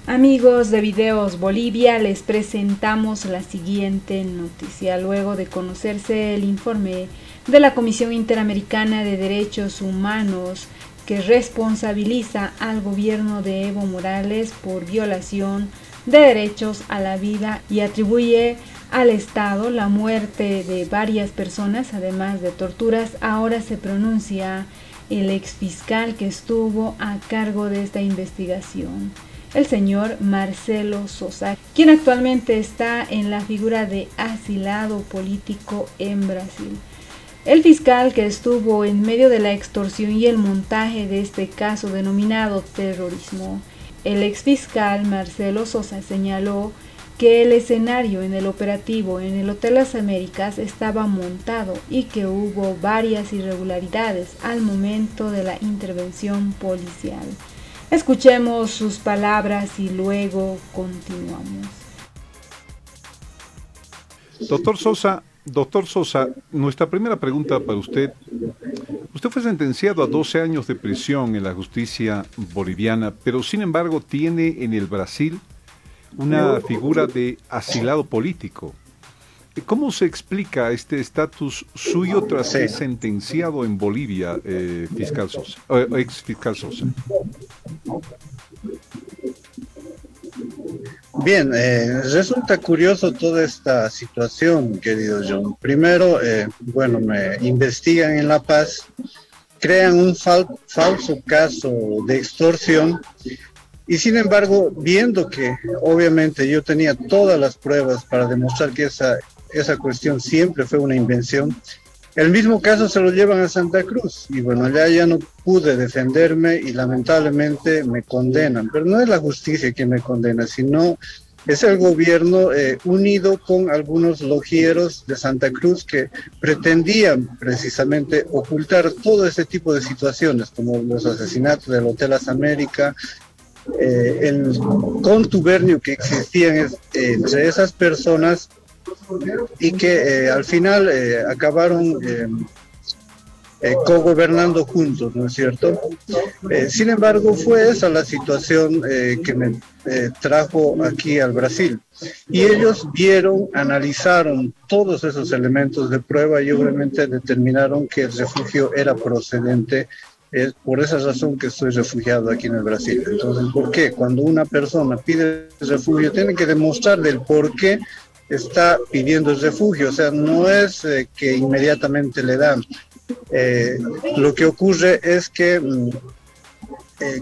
Amigos de Videos Bolivia, les presentamos la siguiente noticia. Luego de conocerse el informe de la Comisión Interamericana de Derechos Humanos que responsabiliza al gobierno de Evo Morales por violación de derechos a la vida y atribuye al Estado la muerte de varias personas, además de torturas, ahora se pronuncia el exfiscal que estuvo a cargo de esta investigación, el señor Marcelo Sosa, quien actualmente está en la figura de asilado político en Brasil. El fiscal que estuvo en medio de la extorsión y el montaje de este caso denominado terrorismo, el exfiscal Marcelo Sosa, señaló que el escenario en el operativo en el Hotel Las Américas estaba montado y que hubo varias irregularidades al momento de la intervención policial. Escuchemos sus palabras y luego continuamos. Doctor Sosa, nuestra primera pregunta para usted. Usted fue sentenciado a 12 años de prisión en la justicia boliviana, pero sin embargo tiene en el Brasil una figura de asilado político. ¿Cómo se explica este estatus suyo tras ser sentenciado en Bolivia, fiscal Sosa, ex fiscal Sosa? Bien, resulta curioso toda esta situación, querido John. Primero, bueno, me investigan en La Paz, crean un falso caso de extorsión y sin embargo, viendo que obviamente yo tenía todas las pruebas para demostrar que esa cuestión siempre fue una invención, el mismo caso se lo llevan a Santa Cruz y bueno, allá ya no pude defenderme y lamentablemente me condenan, pero no es la justicia que me condena, sino es el gobierno unido con algunos logieros de Santa Cruz que pretendían precisamente ocultar todo ese tipo de situaciones, como los asesinatos del Hotel Las Américas, el contubernio que existía entre esas personas y que al final acabaron cogobernando juntos, ¿no es cierto? Sin embargo, fue esa la situación que me trajo aquí al Brasil. Y ellos vieron, analizaron todos esos elementos de prueba y obviamente determinaron que el refugio era procedente. Es por esa razón que estoy refugiado aquí en el Brasil. Entonces, ¿por qué? Cuando una persona pide refugio, tiene que demostrar del por qué está pidiendo el refugio. O sea, no es que inmediatamente le dan. Lo que ocurre es que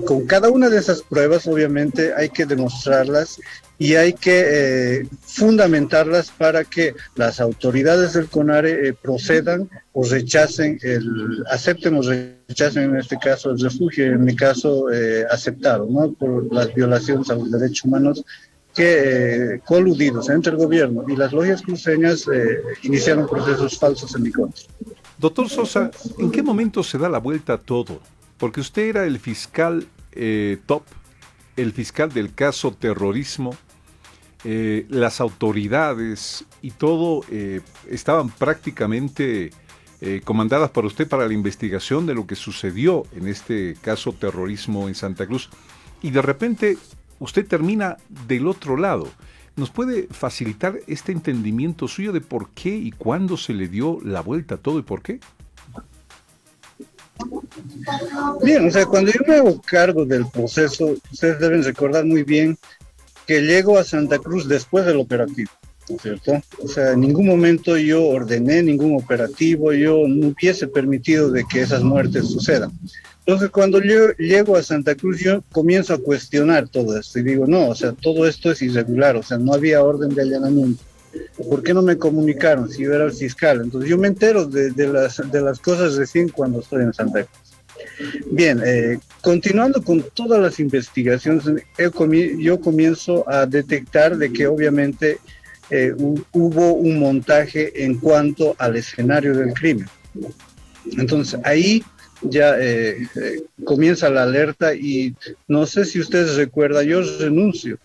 con cada una de esas pruebas, obviamente, hay que demostrarlas y hay que fundamentarlas para que las autoridades del CONARE procedan o rechacen, acepten o rechacen en este caso el refugio, y en mi caso aceptaron, ¿no? Por las violaciones a los derechos humanos que coludidos entre el gobierno y las logias cruceñas iniciaron procesos falsos en mi contra. Doctor Sosa, ¿en qué momento se da la vuelta a todo? Porque usted era el fiscal top, el fiscal del caso terrorismo, las autoridades y todo estaban prácticamente comandadas por usted para la investigación de lo que sucedió en este caso terrorismo en Santa Cruz. Y de repente usted termina del otro lado. ¿Nos puede facilitar este entendimiento suyo de por qué y cuándo se le dio la vuelta a todo y por qué? Bien, o sea, cuando yo me hago cargo del proceso, ustedes deben recordar muy bien que llego a Santa Cruz después del operativo, ¿no es cierto? O sea, en ningún momento yo ordené ningún operativo, yo no hubiese permitido de que esas muertes sucedan. Entonces, cuando yo llego a Santa Cruz, yo comienzo a cuestionar todo esto y digo, no, o sea, todo esto es irregular, o sea, no había orden de allanamiento. ¿Por qué no me comunicaron si yo era el fiscal? Entonces, yo me entero de las cosas recién cuando estoy en Santa Cruz. Bien, continuando con todas las investigaciones, yo comienzo a detectar de que obviamente hubo un montaje en cuanto al escenario del crimen. Entonces, ahí ya comienza la alerta y no sé si ustedes recuerdan, yo renuncio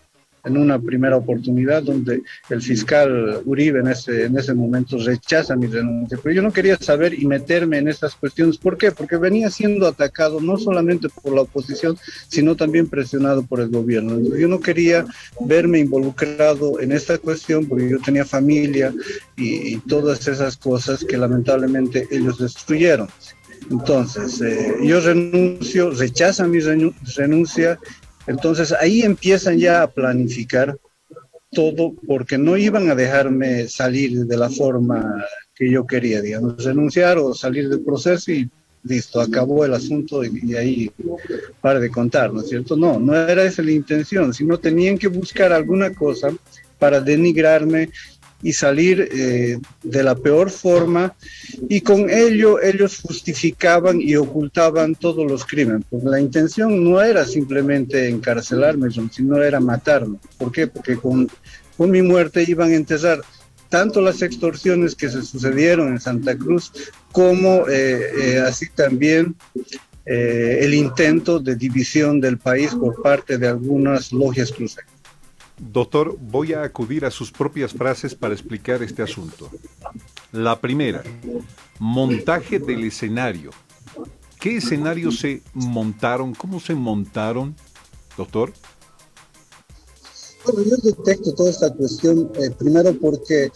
en una primera oportunidad donde el fiscal Uribe en ese momento rechaza mi renuncia. Pero yo no quería saber y meterme en estas cuestiones. ¿Por qué? Porque venía siendo atacado no solamente por la oposición, sino también presionado por el gobierno. Yo no quería verme involucrado en esta cuestión porque yo tenía familia y todas esas cosas que lamentablemente ellos destruyeron. Entonces, yo renuncio, rechazan mi renuncia, entonces ahí empiezan ya a planificar todo porque no iban a dejarme salir de la forma que yo quería, digamos, renunciar o salir del proceso y listo, acabó el asunto y ahí para de contar, ¿no es cierto? No, no era esa la intención, sino tenían que buscar alguna cosa para denigrarme y salir de la peor forma, y con ello ellos justificaban y ocultaban todos los crímenes. Pues la intención no era simplemente encarcelarme, sino era matarme. ¿Por qué? Porque con mi muerte iban a enterrar tanto las extorsiones que se sucedieron en Santa Cruz, como así también el intento de división del país por parte de algunas logias cruceñas. Doctor, voy a acudir a sus propias frases para explicar este asunto. La primera, montaje del escenario. ¿Qué escenarios se montaron? ¿Cómo se montaron, doctor? Bueno, yo detecto toda esta cuestión, primero porque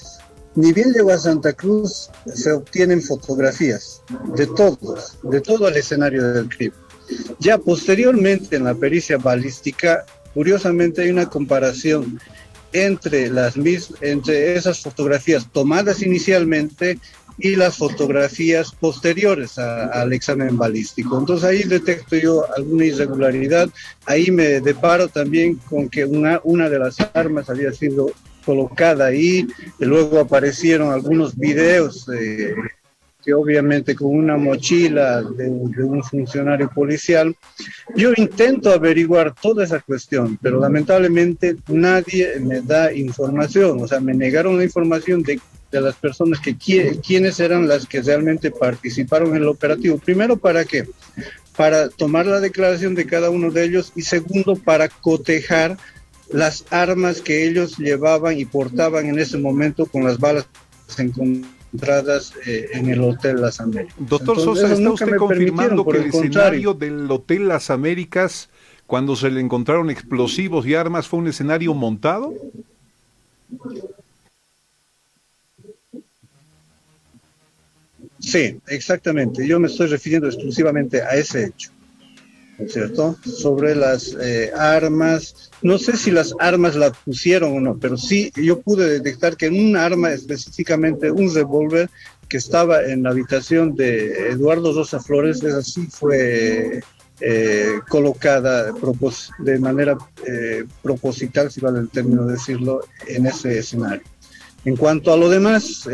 ni bien llegó a Santa Cruz, se obtienen fotografías de todo el escenario del crimen. Ya posteriormente en la pericia balística, curiosamente hay una comparación entre esas fotografías tomadas inicialmente y las fotografías posteriores al examen balístico. Entonces ahí detecto yo alguna irregularidad. Ahí me deparo también con que una de las armas había sido colocada ahí, y luego aparecieron algunos videos que obviamente con una mochila de un funcionario policial. Yo intento averiguar toda esa cuestión, pero lamentablemente nadie me da información, o sea, me negaron la información de las personas quiénes eran las que realmente participaron en el operativo. Primero, ¿para qué? Para tomar la declaración de cada uno de ellos, y segundo, para cotejar las armas que ellos llevaban y portaban en ese momento con las balas encontradas en el Hotel Las Américas. Doctor Entonces, Sosa, ¿está usted confirmando que el escenario del Hotel Las Américas, cuando se le encontraron explosivos y armas, fue un escenario montado? Sí, exactamente. Yo me estoy refiriendo exclusivamente a ese hecho, ¿no es cierto? Sobre las armas, no sé si las armas las pusieron o no, pero sí yo pude detectar que en un arma, específicamente un revólver que estaba en la habitación de Eduardo Rosa Flores, esa sí fue colocada de manera proposital, si vale el término decirlo, en ese escenario. En cuanto a lo demás,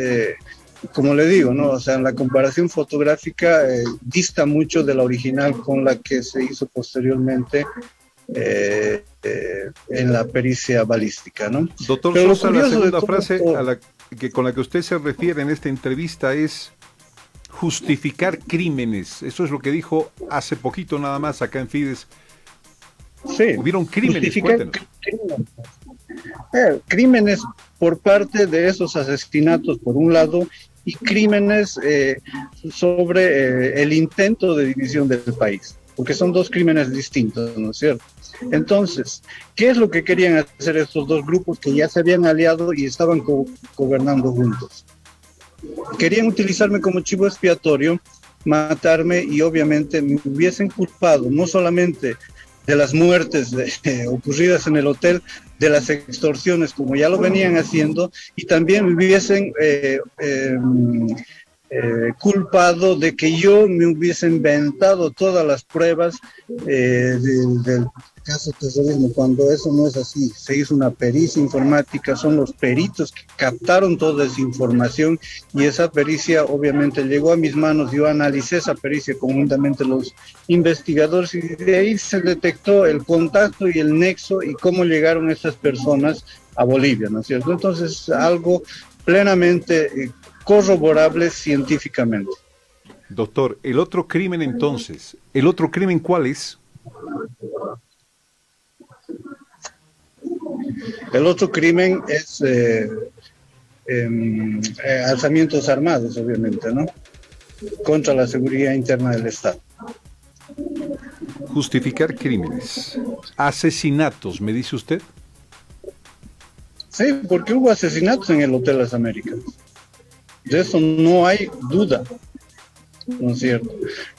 como le digo, ¿no? O sea, en la comparación fotográfica dista mucho de la original con la que se hizo posteriormente en la pericia balística, ¿no? Doctor Sosa, la segunda frase con la que usted se refiere en esta entrevista es justificar crímenes. Eso es lo que dijo hace poquito nada más acá en Fides. Sí. Hubieron crímenes, cuéntenos. Crímenes por parte de esos asesinatos, por un lado, y crímenes sobre el intento de división del país, porque son dos crímenes distintos, ¿no es cierto? Entonces, ¿qué es lo que querían hacer estos dos grupos que ya se habían aliado y estaban gobernando juntos? Querían utilizarme como chivo expiatorio, matarme, y obviamente me hubiesen culpado no solamente de las muertes ocurridas en el hotel, de las extorsiones, como ya lo venían haciendo, y también me hubiesen culpado de que yo me hubiese inventado todas las pruebas del caso de terrorismo, cuando eso no es así. Se hizo una pericia informática, son los peritos que captaron toda esa información, y esa pericia obviamente llegó a mis manos. Yo analicé esa pericia conjuntamente los investigadores, y de ahí se detectó el contacto y el nexo y cómo llegaron esas personas a Bolivia, ¿no es cierto? Entonces, algo plenamente corroborable científicamente. Doctor, el otro crimen entonces, ¿el otro crimen cuál es? El otro crimen es alzamientos armados, obviamente, ¿no? Contra la seguridad interna del Estado. Justificar crímenes. Asesinatos, ¿me dice usted? Sí, porque hubo asesinatos en el Hotel Las Américas. De eso no hay duda, ¿no es cierto?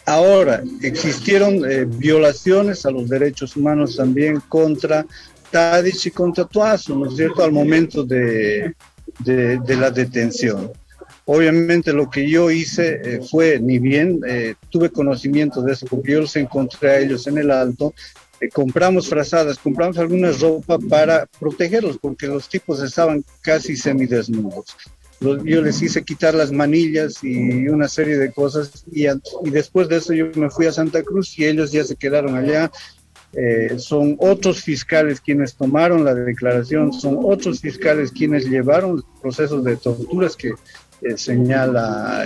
Ahora, existieron violaciones a los derechos humanos también contra Tadic y contra Tuazo, ¿no es cierto?, al momento de la detención. Obviamente lo que yo hice fue, ni bien tuve conocimiento de eso, porque yo los encontré a ellos en el Alto, compramos frazadas, compramos alguna ropa para protegerlos, porque los tipos estaban casi semidesnudos. Yo les hice quitar las manillas y una serie de cosas, y después de eso yo me fui a Santa Cruz y ellos ya se quedaron allá. Son otros fiscales quienes tomaron la declaración, son otros fiscales quienes llevaron los procesos de torturas que señala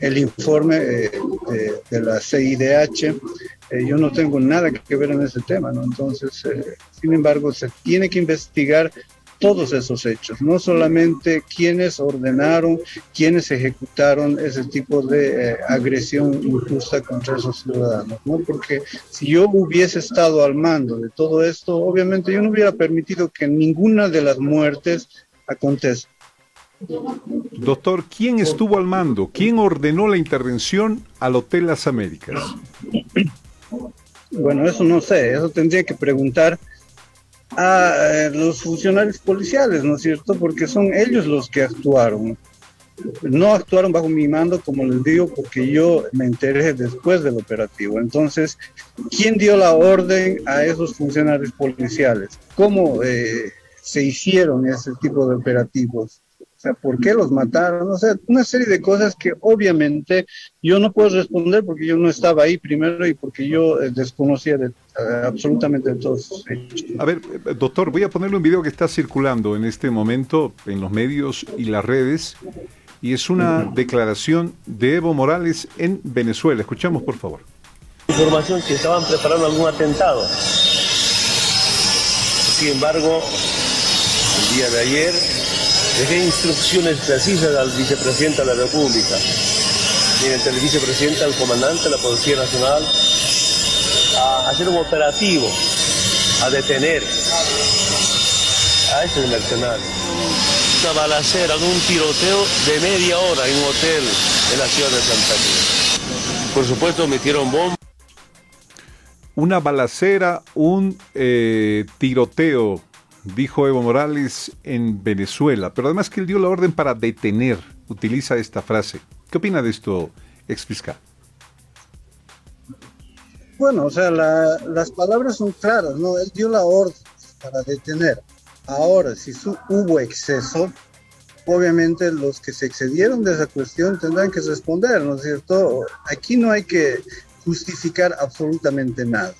el informe de la CIDH. Yo no tengo nada que ver en ese tema, ¿no? Entonces, sin embargo, se tiene que investigar todos esos hechos, no solamente quienes ordenaron, quienes ejecutaron ese tipo de agresión injusta contra esos ciudadanos, ¿no? Porque si yo hubiese estado al mando de todo esto, obviamente yo no hubiera permitido que ninguna de las muertes acontezca. Doctor, ¿quién estuvo al mando? ¿Quién ordenó la intervención al Hotel Las Américas? Bueno, eso no sé, eso tendría que preguntar a los funcionarios policiales, ¿no es cierto? Porque son ellos los que actuaron. No actuaron bajo mi mando, como les digo, porque yo me enteré después del operativo. Entonces, ¿quién dio la orden a esos funcionarios policiales? ¿Cómo se hicieron ese tipo de operativos? O sea, ¿por qué los mataron? O sea, una serie de cosas que obviamente yo no puedo responder porque yo no estaba ahí primero y porque yo desconocía absolutamente de todos esos hechos. A ver, doctor, voy a ponerle un video que está circulando en este momento en los medios y las redes, y es una declaración de Evo Morales en Venezuela. Escuchamos, por favor. Información que estaban preparando algún atentado. Sin embargo, el día de ayer dejé instrucciones precisas al vicepresidente de la República, mediante el vicepresidente, al comandante de la Policía Nacional, a hacer un operativo, a detener a estos mercenarios. Una balacera, un tiroteo de media hora en un hotel en la ciudad de Santa Cruz. Por supuesto, metieron bombas. Una balacera, un tiroteo, dijo Evo Morales en Venezuela, pero además que él dio la orden para detener, utiliza esta frase. ¿Qué opina de esto, exfiscal? Bueno, o sea, las palabras son claras, ¿no? Él dio la orden para detener. Ahora, si hubo exceso, obviamente los que se excedieron de esa cuestión tendrán que responder, ¿no es cierto? Aquí no hay que justificar absolutamente nada.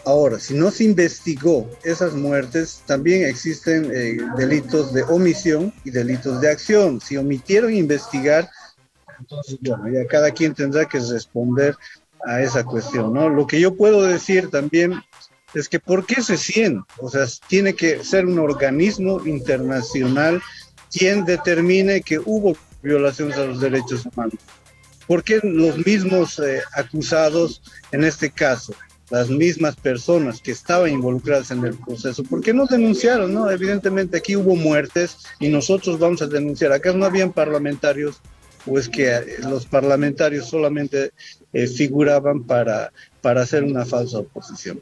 Ahora, si no se investigó esas muertes, también existen delitos de omisión y delitos de acción. Si omitieron investigar, entonces, bueno, ya cada quien tendrá que responder a esa cuestión, ¿no? Lo que yo puedo decir también es que ¿por qué C-100? O sea, tiene que ser un organismo internacional quien determine que hubo violaciones a los derechos humanos. ¿Por qué los mismos acusados en este caso? Las mismas personas que estaban involucradas en el proceso, ¿por qué no denunciaron? No, evidentemente aquí hubo muertes y nosotros vamos a denunciar. ¿Acá no habían parlamentarios o es que los parlamentarios solamente figuraban para hacer una falsa oposición?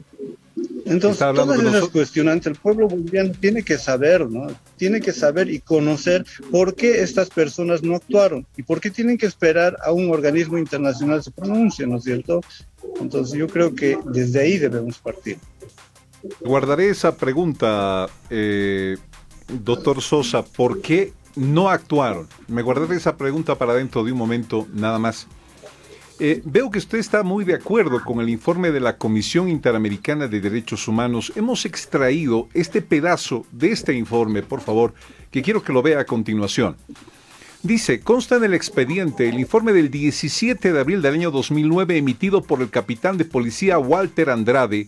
Entonces, todas esas cuestionantes, el pueblo boliviano tiene que saber, ¿no? Tiene que saber y conocer por qué estas personas no actuaron y por qué tienen que esperar a un organismo internacional se pronuncie, ¿no es cierto? Entonces, yo creo que desde ahí debemos partir. Guardaré esa pregunta, doctor Sosa, ¿por qué no actuaron? Me guardaré esa pregunta para dentro de un momento, nada más. Veo que usted está muy de acuerdo con el informe de la Comisión Interamericana de Derechos Humanos. Hemos extraído este pedazo de este informe, por favor, que quiero que lo vea a continuación. Dice, consta en el expediente el informe del 17 de abril del año 2009 emitido por el capitán de policía Walter Andrade,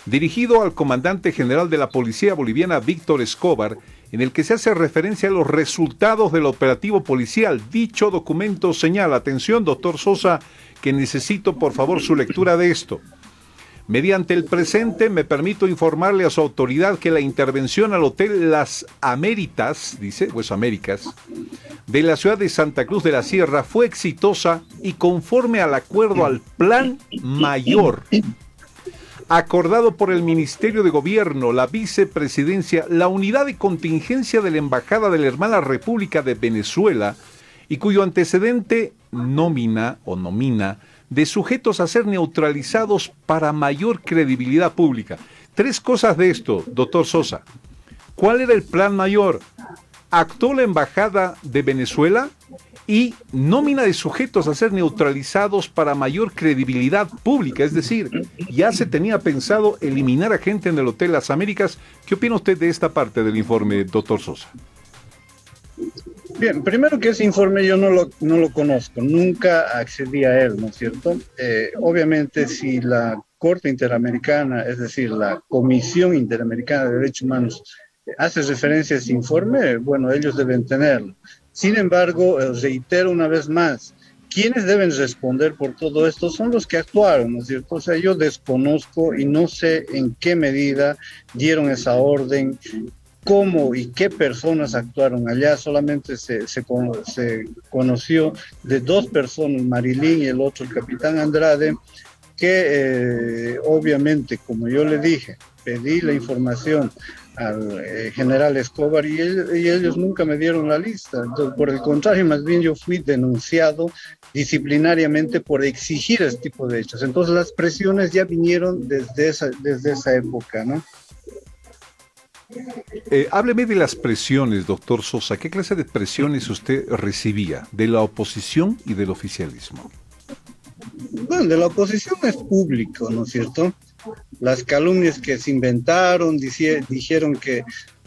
dirigido al comandante general de la Policía Boliviana, Víctor Escobar, en el que se hace referencia a los resultados del operativo policial. Dicho documento señala, atención, doctor Sosa, que necesito por favor su lectura de esto. Mediante el presente me permito informarle a su autoridad que la intervención al Hotel Las Améritas, dice, pues Américas, de la ciudad de Santa Cruz de la Sierra fue exitosa y conforme al acuerdo al Plan Mayor acordado por el Ministerio de Gobierno, la Vicepresidencia, la Unidad de Contingencia de la Embajada de la Hermana República de Venezuela y cuyo antecedente nomina de sujetos a ser neutralizados para mayor credibilidad pública. Tres cosas de esto, doctor Sosa. ¿Cuál era el plan mayor? Actuó la Embajada de Venezuela y nómina de sujetos a ser neutralizados para mayor credibilidad pública, es decir, ya se tenía pensado eliminar a gente en el Hotel Las Américas. ¿Qué opina usted de esta parte del informe, doctor Sosa? Bien, primero que ese informe yo no lo conozco, nunca accedí a él, ¿no es cierto? Obviamente si la Corte Interamericana, es decir, la Comisión Interamericana de Derechos Humanos, hace referencia a ese informe, bueno, ellos deben tenerlo. Sin embargo, reitero una vez más, quienes deben responder por todo esto son los que actuaron, ¿no es cierto? O sea, yo desconozco y no sé en qué medida dieron esa orden, cómo y qué personas actuaron allá. Solamente se conoció de dos personas, Marilyn y el otro, el capitán Andrade, que obviamente, como yo le dije, pedí la información al general Escobar y ellos nunca me dieron la lista. Entonces, por el contrario, más bien yo fui denunciado disciplinariamente por exigir este tipo de hechos. Entonces las presiones ya vinieron desde esa época, ¿no? Hábleme de las presiones, doctor Sosa. ¿Qué clase de presiones usted recibía de la oposición y del oficialismo? Bueno, de la oposición es público, ¿no es cierto? Las calumnias que se inventaron, dijeron que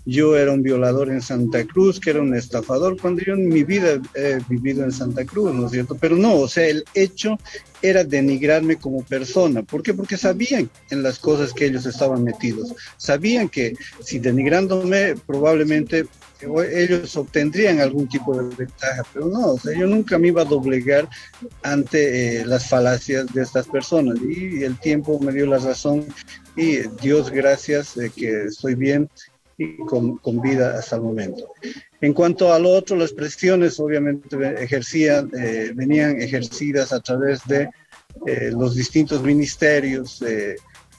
yo era un violador en Santa Cruz, que era un estafador, cuando yo en mi vida he vivido en Santa Cruz, ¿no es cierto? Pero no, o sea, el hecho era denigrarme como persona. ¿Por qué? Porque sabían en las cosas que ellos estaban metidos. Sabían que si denigrándome, probablemente ellos obtendrían algún tipo de ventaja, pero no, o sea, yo nunca me iba a doblegar ante las falacias de estas personas, y el tiempo me dio la razón, y Dios gracias de que estoy bien y con vida hasta el momento. En cuanto a lo otro, las presiones obviamente venían ejercidas a través de los distintos ministerios,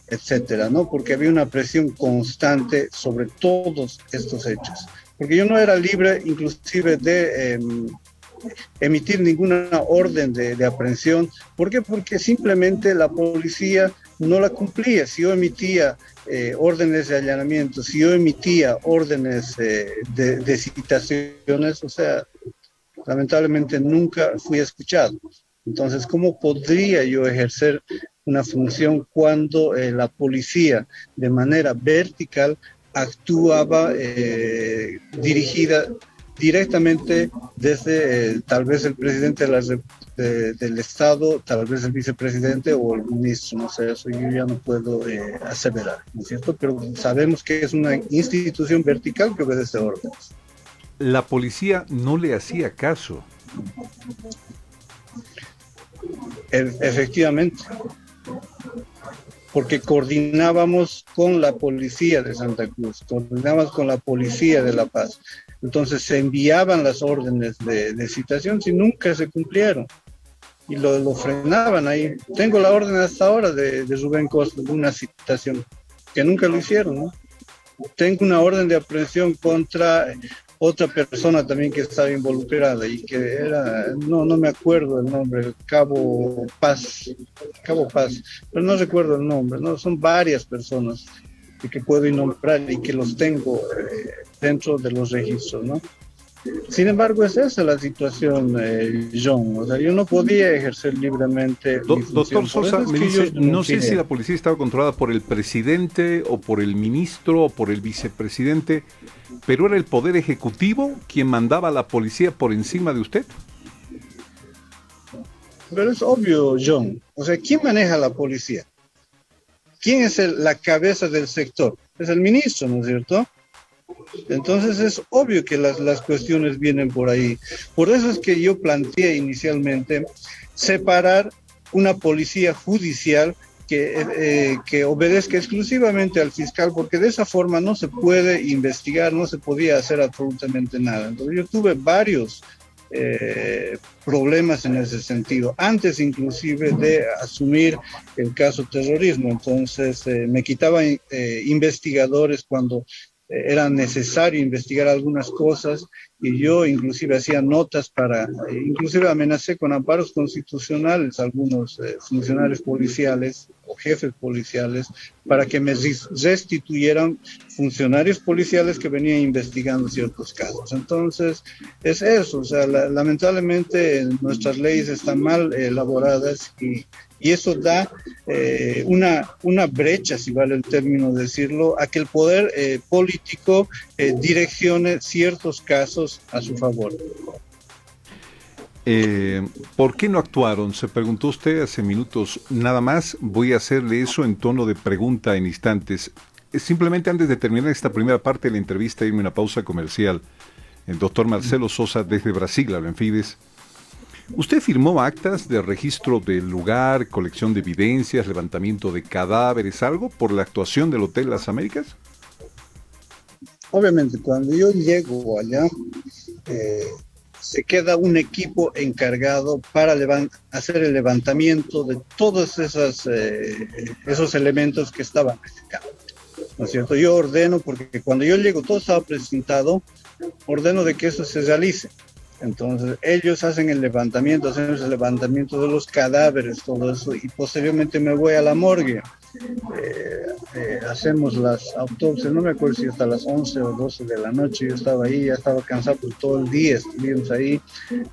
etcétera, ¿no? Porque había una presión constante sobre todos estos hechos. Porque yo no era libre inclusive de emitir ninguna orden de aprehensión. ¿Por qué? Porque simplemente la policía no la cumplía. Si yo emitía órdenes de allanamiento, si yo emitía órdenes de citaciones, o sea, lamentablemente nunca fui escuchado. Entonces, ¿cómo podría yo ejercer una función cuando la policía de manera vertical actuaba dirigida directamente desde tal vez el presidente del Estado, tal vez el vicepresidente o el ministro? No sé, eso yo ya no puedo aseverar, ¿no es cierto? Pero sabemos que es una institución vertical que obedece órdenes. La policía no le hacía caso. Efectivamente, porque coordinábamos con la policía de Santa Cruz, coordinábamos con la policía de La Paz. Entonces se enviaban las órdenes de citación y nunca se cumplieron. Y lo frenaban ahí. Tengo la orden hasta ahora de Rubén Costa, de una citación, que nunca lo hicieron, ¿no? Tengo una orden de aprehensión contra otra persona también que estaba involucrada y que era, no me acuerdo el nombre, Cabo Paz, pero no recuerdo el nombre, ¿no? Son varias personas que puedo nombrar y que los tengo dentro de los registros, ¿no? Sin embargo, es esa la situación, John. O sea, yo no podía ejercer libremente mi función. Doctor Sosa, me dice, no sé si la policía estaba controlada por el presidente o por el ministro o por el vicepresidente, pero ¿era el Poder Ejecutivo quien mandaba a la policía por encima de usted? Pero es obvio, John. O sea, ¿quién maneja la policía? ¿quién es la cabeza del sector? Es el ministro, ¿no es cierto? Entonces es obvio que las cuestiones vienen por ahí. Por eso es que yo planteé inicialmente separar una policía judicial que obedezca exclusivamente al fiscal, porque de esa forma no se puede investigar, no se podía hacer absolutamente nada. Entonces yo tuve varios problemas en ese sentido, antes inclusive de asumir el caso terrorismo. Entonces me quitaban investigadores cuando era necesario investigar algunas cosas, y yo inclusive hacía notas inclusive amenacé con amparos constitucionales a algunos funcionarios policiales o jefes policiales para que me restituyeran funcionarios policiales que venían investigando ciertos casos. Entonces, es eso, o sea, lamentablemente nuestras leyes están mal elaboradas, y eso da una brecha, si vale el término decirlo, a que el poder político direccione ciertos casos a su favor. ¿Por qué no actuaron? Se preguntó usted hace minutos. Nada más voy a hacerle eso en tono de pregunta en instantes. Simplemente antes de terminar esta primera parte de la entrevista, irme a una pausa comercial. El doctor Marcelo Sosa desde Brasil, habla en Fides. ¿Usted firmó actas de registro del lugar, colección de evidencias, levantamiento de cadáveres, algo por la actuación del Hotel Las Américas? Obviamente, cuando yo llego allá, se queda un equipo encargado para hacer el levantamiento de todos esos elementos que estaban acá, ¿no es cierto? Yo ordeno, porque cuando yo llego todo estaba presentado, ordeno de que eso se realice. Entonces ellos hacen el levantamiento, hacemos el levantamiento de los cadáveres, todo eso, y posteriormente me voy a la morgue. Hacemos las autopsias, no me acuerdo si hasta las 11 o 12 de la noche. Yo estaba ahí, ya estaba cansado por todo el día, estuvimos ahí,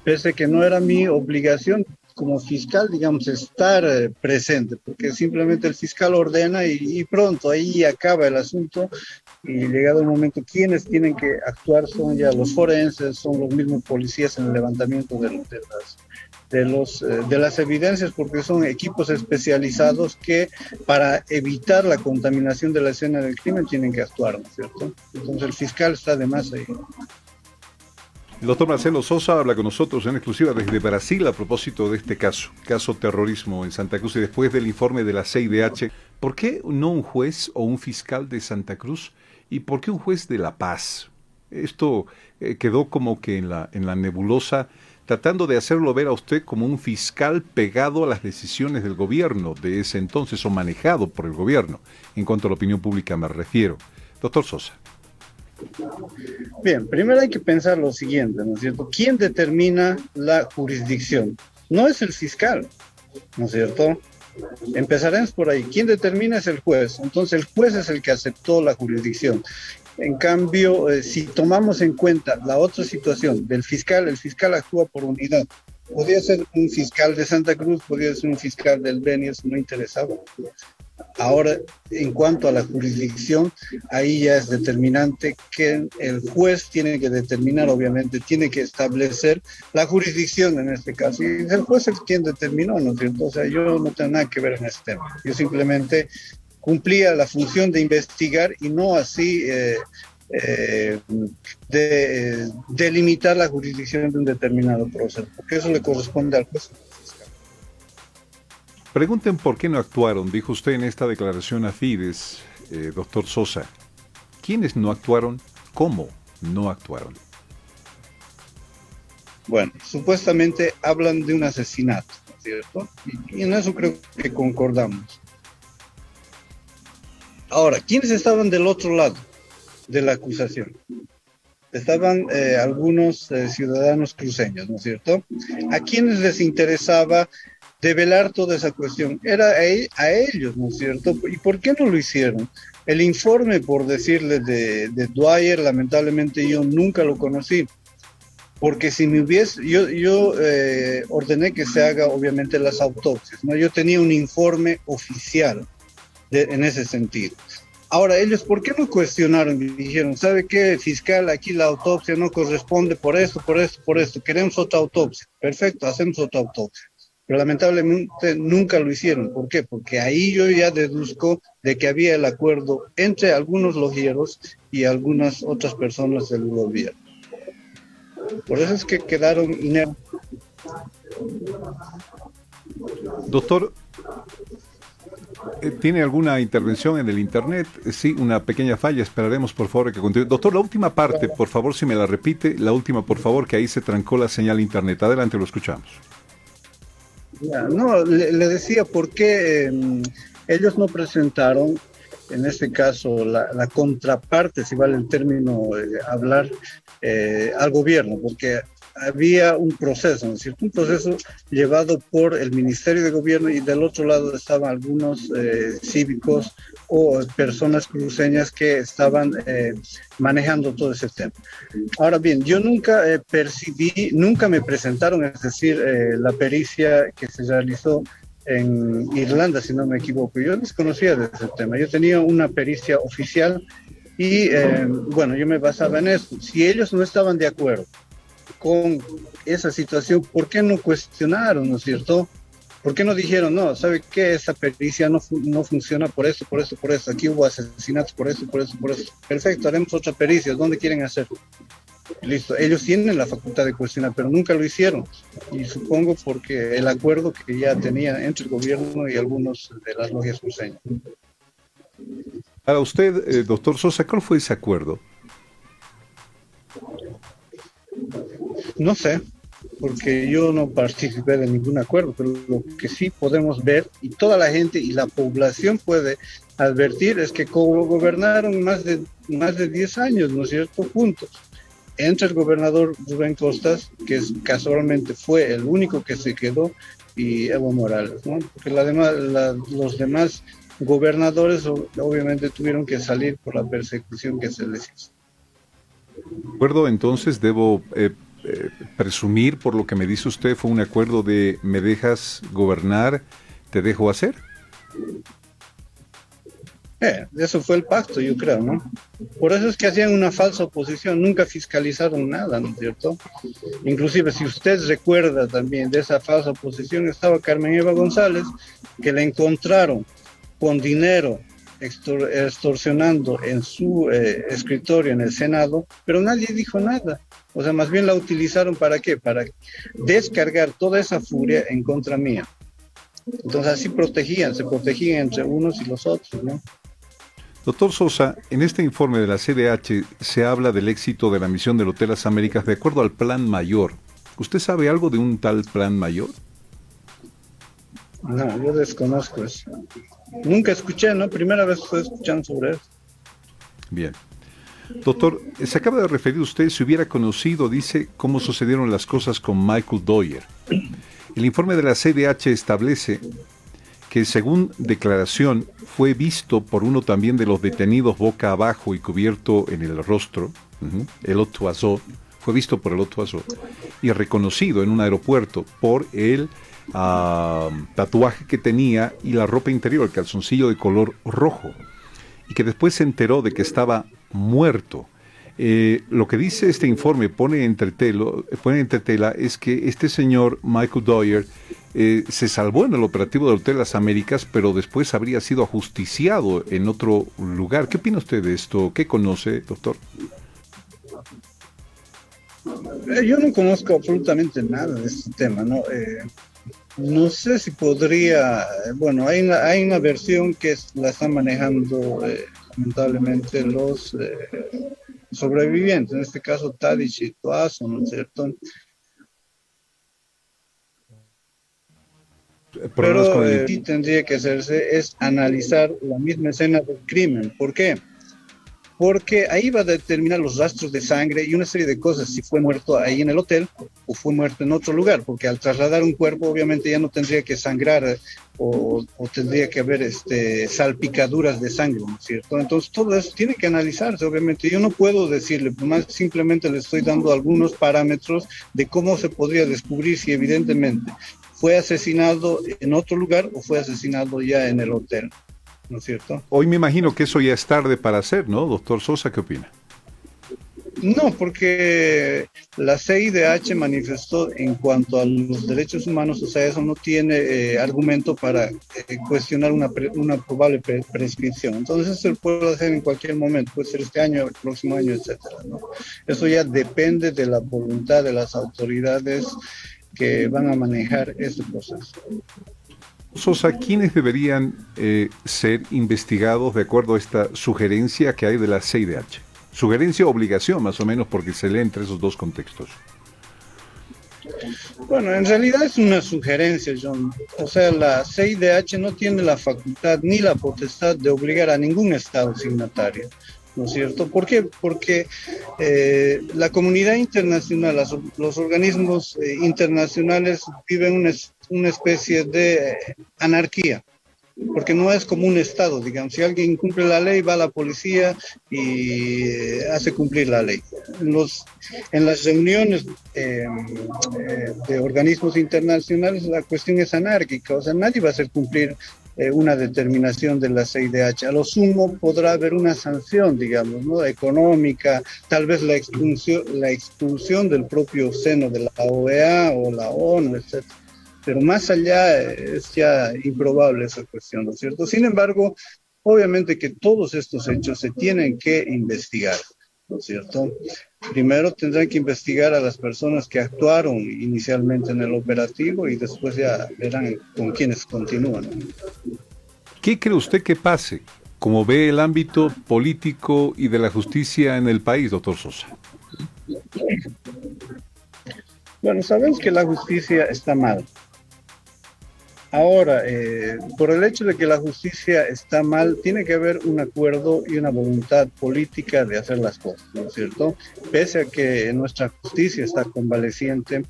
pese a que no era mi obligación como fiscal, digamos, estar presente, porque simplemente el fiscal ordena y pronto ahí acaba el asunto. Y llegado el momento, quienes tienen que actuar son ya los forenses, son los mismos policías en el levantamiento de las evidencias, porque son equipos especializados que para evitar la contaminación de la escena del crimen tienen que actuar, ¿no es cierto? Entonces el fiscal está de más ahí. El doctor Marcelo Sosa habla con nosotros en exclusiva desde Brasil a propósito de este caso terrorismo en Santa Cruz, y después del informe de la CIDH. ¿Por qué no un juez o un fiscal de Santa Cruz? ¿Y por qué un juez de La Paz? Esto quedó como que en la nebulosa, tratando de hacerlo ver a usted como un fiscal pegado a las decisiones del gobierno de ese entonces, o manejado por el gobierno, en cuanto a la opinión pública me refiero. Doctor Sosa. Bien, primero hay que pensar lo siguiente, ¿no es cierto? ¿Quién determina la jurisdicción? No es el fiscal, ¿no es cierto? Empezaremos por ahí. ¿Quién determina? Es el juez. Entonces el juez es el que aceptó la jurisdicción. En cambio, si tomamos en cuenta la otra situación del fiscal, el fiscal actúa por unidad. Podría ser un fiscal de Santa Cruz, podría ser un fiscal del Beni, eso no interesaba. Ahora, en cuanto a la jurisdicción, ahí ya es determinante que el juez tiene que determinar, obviamente, tiene que establecer la jurisdicción en este caso. Y el juez es quien determinó, ¿no es cierto? O sea, yo no tengo nada que ver en este tema. Yo simplemente cumplía la función de investigar y no así delimitar la jurisdicción de un determinado proceso, porque eso le corresponde al juez. Pregunten por qué no actuaron, dijo usted en esta declaración a Fides, doctor Sosa. ¿Quiénes no actuaron? ¿Cómo no actuaron? Bueno, supuestamente hablan de un asesinato, ¿no es cierto? Y en eso creo que concordamos. Ahora, ¿quiénes estaban del otro lado de la acusación? Estaban algunos ciudadanos cruceños, ¿no es cierto? ¿A quiénes les interesaba develar toda esa cuestión? Era a ellos, ¿no es cierto? ¿Y por qué no lo hicieron? El informe, por decirle, de Dwyer, lamentablemente yo nunca lo conocí, porque si me hubiese, yo ordené que se haga obviamente las autopsias, ¿no? Yo tenía un informe oficial en ese sentido. Ahora, ellos, ¿por qué no cuestionaron y dijeron, ¿sabe qué, fiscal? Aquí la autopsia no corresponde por esto, queremos otra autopsia. Perfecto, hacemos otra autopsia. pero lamentablemente nunca lo hicieron. ¿Por qué? Porque ahí yo ya deduzco de que había el acuerdo entre algunos lojieros y algunas otras personas del gobierno. Por eso es que quedaron inertes. Doctor, ¿tiene alguna intervención en el internet? Sí, una pequeña falla, esperaremos por favor que continúe. Doctor, la última parte, por favor, si me la repite, la última, por favor, que ahí se trancó la señal internet. Adelante, lo escuchamos. Ya, no, le decía por qué ellos no presentaron, en este caso, la contraparte, si vale el término hablar, al gobierno, porque había un proceso, ¿no es cierto? Un proceso llevado por el Ministerio de Gobierno y del otro lado estaban algunos cívicos o personas cruceñas que estaban manejando todo ese tema. Ahora bien, yo nunca percibí, nunca me presentaron, es decir, la pericia que se realizó en Irlanda, si no me equivoco. Yo desconocía de ese tema. Yo tenía una pericia oficial y, bueno, yo me basaba en eso. Si ellos no estaban de acuerdo con esa situación, ¿por qué no cuestionaron, no es cierto? ¿Por qué no dijeron, no, sabe qué, esa pericia no funciona por eso, por eso, por eso, aquí hubo asesinatos por eso, por eso, por eso? Perfecto, haremos otra pericia, ¿dónde quieren hacer? Listo, ellos tienen la facultad de cuestionar, pero nunca lo hicieron, y supongo porque el acuerdo que ya tenía entre el gobierno y algunos de las logias cruceñas. Para usted, doctor Sosa, ¿cuál fue ese acuerdo? No sé, porque yo no participé de ningún acuerdo, pero lo que sí podemos ver, y toda la gente y la población puede advertir, es que gobernaron más de 10 años, ¿no es cierto?, juntos. Entre el gobernador Rubén Costas, que casualmente fue el único que se quedó, y Evo Morales, ¿no? Porque los demás gobernadores obviamente tuvieron que salir por la persecución que se les hizo. ¿De acuerdo? Entonces debo presumir, por lo que me dice usted, fue un acuerdo de me dejas gobernar, te dejo hacer. Eso fue el pacto, yo creo, ¿no? Por eso es que hacían una falsa oposición, nunca fiscalizaron nada, ¿no es cierto? Inclusive, si usted recuerda también de esa falsa oposición, estaba Carmen Eva González, que la encontraron con dinero extorsionando en su escritorio en el Senado, pero nadie dijo nada. O sea, más bien la utilizaron ¿para qué? Para descargar toda esa furia en contra mía. Entonces así se protegían entre unos y los otros, ¿no? Doctor Sosa, en este informe de la CDH se habla del éxito de la misión del Hotel Las Américas de acuerdo al Plan Mayor. ¿Usted sabe algo de un tal Plan Mayor? No, yo desconozco eso. Nunca escuché, ¿no? Primera vez estoy escuchando sobre eso. Bien. Doctor, se acaba de referir usted, si hubiera conocido, dice, cómo sucedieron las cosas con Michael Doyer. El informe de la CDH establece que, según declaración, fue visto por uno también de los detenidos boca abajo y cubierto en el rostro, el Otto Azó, fue visto por el Otto Azó y reconocido en un aeropuerto por el tatuaje que tenía y la ropa interior, el calzoncillo de color rojo, y que después se enteró de que estaba muerto. Lo que dice este informe, pone entre tela, es que este señor Michael Doyer se salvó en el operativo del Hotel Las Américas, pero después habría sido ajusticiado en otro lugar. ¿Qué opina usted de esto? ¿Qué conoce, doctor? Yo no conozco absolutamente nada de este tema, ¿no? No sé si podría, bueno, hay una versión que la están manejando lamentablemente los sobrevivientes, en este caso Tadic y Toazo, ¿no es cierto? Pero sí tendría que hacerse es analizar la misma escena del crimen. ¿Por qué? Porque ahí va a determinar los rastros de sangre y una serie de cosas, si fue muerto ahí en el hotel o fue muerto en otro lugar, porque al trasladar un cuerpo obviamente ya no tendría que sangrar o tendría que haber salpicaduras de sangre, ¿no es cierto? Entonces todo eso tiene que analizarse, obviamente. Yo no puedo decirle, más simplemente le estoy dando algunos parámetros de cómo se podría descubrir si evidentemente fue asesinado en otro lugar o fue asesinado ya en el hotel, ¿no es cierto? Hoy me imagino que eso ya es tarde para hacer, ¿no? Doctor Sosa, ¿qué opina? No, porque la CIDH manifestó en cuanto a los derechos humanos, o sea, eso no tiene argumento para cuestionar una probable prescripción. Entonces se puede hacer en cualquier momento, puede ser este año, el próximo año, etcétera, ¿no? Eso ya depende de la voluntad de las autoridades que van a manejar este proceso. Sosa, ¿quiénes deberían ser investigados de acuerdo a esta sugerencia que hay de la CIDH? Sugerencia o obligación, más o menos, porque se lee entre esos dos contextos. Bueno, en realidad es una sugerencia, John. O sea, la CIDH no tiene la facultad ni la potestad de obligar a ningún Estado signatario, ¿no es cierto? ¿Por qué? Porque la comunidad internacional, los organismos internacionales viven una especie de anarquía, porque no es como un Estado, digamos. Si alguien incumple la ley, va a la policía y hace cumplir la ley. En las reuniones de organismos internacionales la cuestión es anárquica, o sea, nadie va a hacer cumplir una determinación de la CIDH. A lo sumo podrá haber una sanción, digamos, ¿no? Económica, tal vez la expulsión del propio seno de la OEA o la ONU, etc. Pero más allá es ya improbable esa cuestión, ¿no es cierto? Sin embargo, obviamente que todos estos hechos se tienen que investigar, ¿no es cierto? Primero tendrán que investigar a las personas que actuaron inicialmente en el operativo y después ya verán con quiénes continúan, ¿no? ¿Qué cree usted que pase? ¿Cómo ve el ámbito político y de la justicia en el país, doctor Sosa? Bueno, sabemos que la justicia está mal. Ahora, por el hecho de que la justicia está mal, tiene que haber un acuerdo y una voluntad política de hacer las cosas, ¿no es cierto? Pese a que nuestra justicia está convaleciente,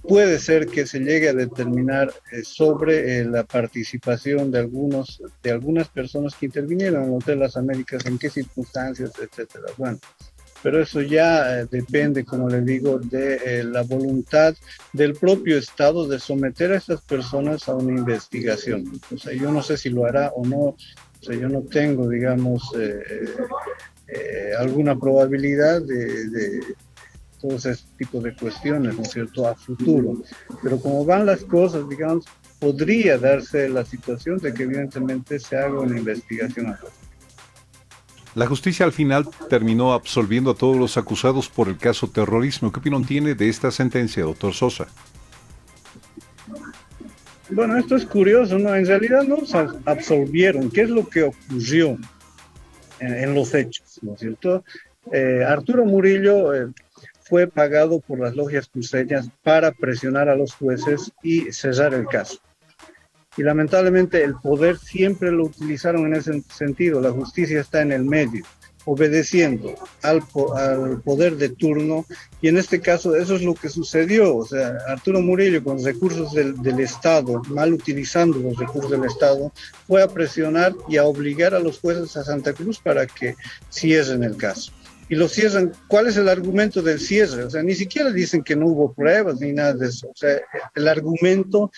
puede ser que se llegue a determinar sobre la participación de algunas personas que intervinieron en el Hotel Las Américas, en qué circunstancias, etcétera. Bueno, pero eso ya depende, como le digo, de la voluntad del propio Estado de someter a estas personas a una investigación. O sea, yo no sé si lo hará o no, o sea, yo no tengo, digamos, alguna probabilidad de todo ese tipo de cuestiones, ¿no es cierto?, a futuro. Pero como van las cosas, digamos, podría darse la situación de que evidentemente se haga una investigación a futuro. La justicia al final terminó absolviendo a todos los acusados por el caso terrorismo. ¿Qué opinión tiene de esta sentencia, doctor Sosa? Bueno, esto es curioso, ¿no? En realidad no los absolvieron. ¿Qué es lo que ocurrió en los hechos, ¿no es cierto? Arturo Murillo fue pagado por las logias cruceñas para presionar a los jueces y cerrar el caso. Y lamentablemente el poder siempre lo utilizaron en ese sentido. La justicia está en el medio, obedeciendo al poder de turno, y en este caso eso es lo que sucedió. O sea, Arturo Murillo, con recursos del Estado, mal utilizando los recursos del Estado, fue a presionar y a obligar a los jueces a Santa Cruz para que cierren el caso. Y lo cierran. ¿Cuál es el argumento del cierre? O sea, ni siquiera dicen que no hubo pruebas ni nada de eso. O sea, el argumento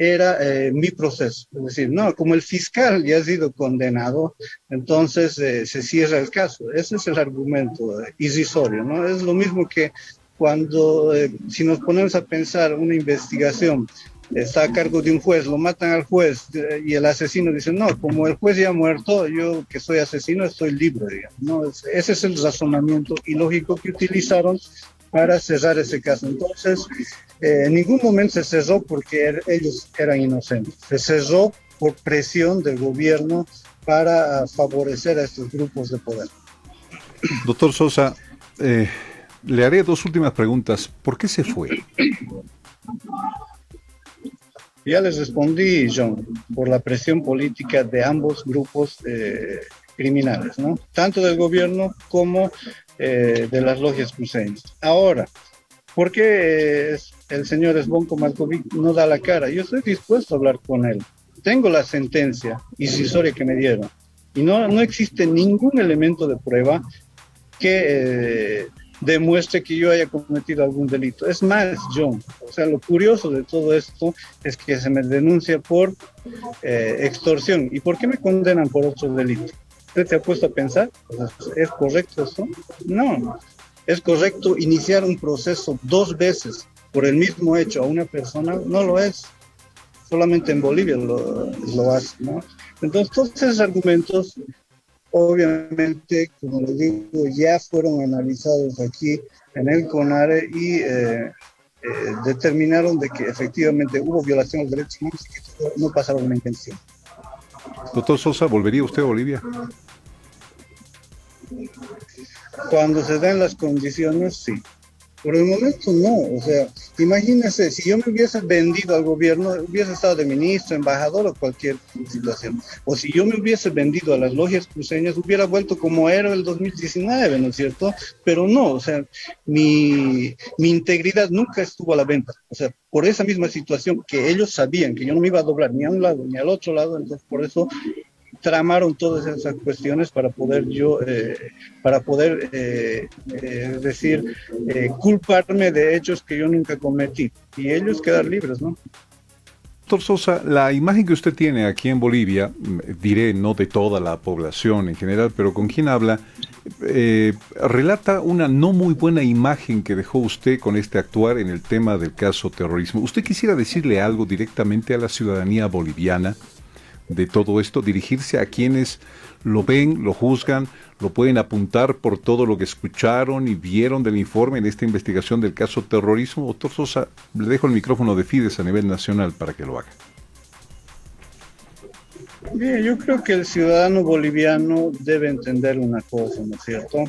era mi proceso. Es decir, no, como el fiscal ya ha sido condenado, entonces se cierra el caso. Ese es el argumento irrisorio, ¿no? Es lo mismo que cuando, si nos ponemos a pensar, una investigación está a cargo de un juez, lo matan al juez y el asesino dice, no, como el juez ya ha muerto, yo que soy asesino estoy libre, digamos, ¿no? Ese es el razonamiento ilógico que utilizaron para cerrar ese caso. Entonces, en ningún momento se cerró porque ellos eran inocentes. Se cerró por presión del gobierno para favorecer a estos grupos de poder. Doctor Sosa, le haré dos últimas preguntas. ¿Por qué se fue? Ya les respondí, John, por la presión política de ambos grupos criminales, ¿no? Tanto del gobierno como de las logias cruceñas. Ahora, ¿por qué el señor Zvonko Malkovic no da la cara? Yo estoy dispuesto a hablar con él. Tengo la sentencia irrisoria que me dieron y no existe ningún elemento de prueba que demuestre que yo haya cometido algún delito. Es más, John, o sea, lo curioso de todo esto es que se me denuncia por extorsión. ¿Y por qué me condenan por otro delito? ¿Usted se ha puesto a pensar? ¿Es correcto esto? No. ¿Es correcto iniciar un proceso 2 veces por el mismo hecho a una persona? No lo es. Solamente en Bolivia lo hace, ¿no? Entonces, todos esos argumentos, obviamente, como les digo, ya fueron analizados aquí en el CONARE y determinaron de que efectivamente hubo violación de los derechos humanos y que no pasaron una intención. Doctor Sosa, ¿volvería usted a Bolivia? Cuando se den las condiciones, sí. Por el momento no, o sea, imagínense, si yo me hubiese vendido al gobierno, hubiese estado de ministro, embajador o cualquier situación, o si yo me hubiese vendido a las logias cruceñas, hubiera vuelto como era el 2019, ¿no es cierto? Pero no, o sea, mi integridad nunca estuvo a la venta, o sea, por esa misma situación que ellos sabían que yo no me iba a doblar ni a un lado ni al otro lado, entonces por eso tramaron todas esas cuestiones para poder decir, culparme de hechos que yo nunca cometí y ellos quedar libres, ¿no? Doctor Sosa, la imagen que usted tiene aquí en Bolivia, diré no de toda la población en general, pero con quien habla, relata una no muy buena imagen que dejó usted con este actuar en el tema del caso terrorismo. ¿Usted quisiera decirle algo directamente a la ciudadanía boliviana de todo esto, dirigirse a quienes lo ven, lo juzgan, lo pueden apuntar por todo lo que escucharon y vieron del informe en esta investigación del caso terrorismo? Doctor Sosa, le dejo el micrófono de Fides a nivel nacional para que lo haga. Bien, yo creo que el ciudadano boliviano debe entender una cosa, ¿no es cierto?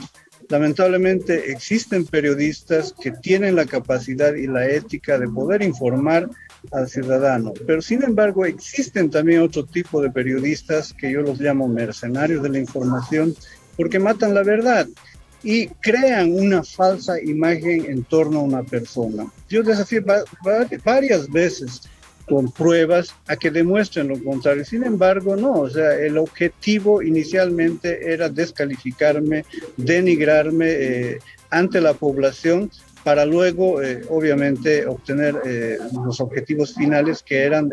Lamentablemente existen periodistas que tienen la capacidad y la ética de poder informar al ciudadano, pero sin embargo existen también otro tipo de periodistas que yo los llamo mercenarios de la información porque matan la verdad y crean una falsa imagen en torno a una persona. Yo desafío varias veces con pruebas a que demuestren lo contrario. Sin embargo, no, o sea, el objetivo inicialmente era descalificarme, denigrarme ante la población para luego, obviamente, obtener los objetivos finales que eran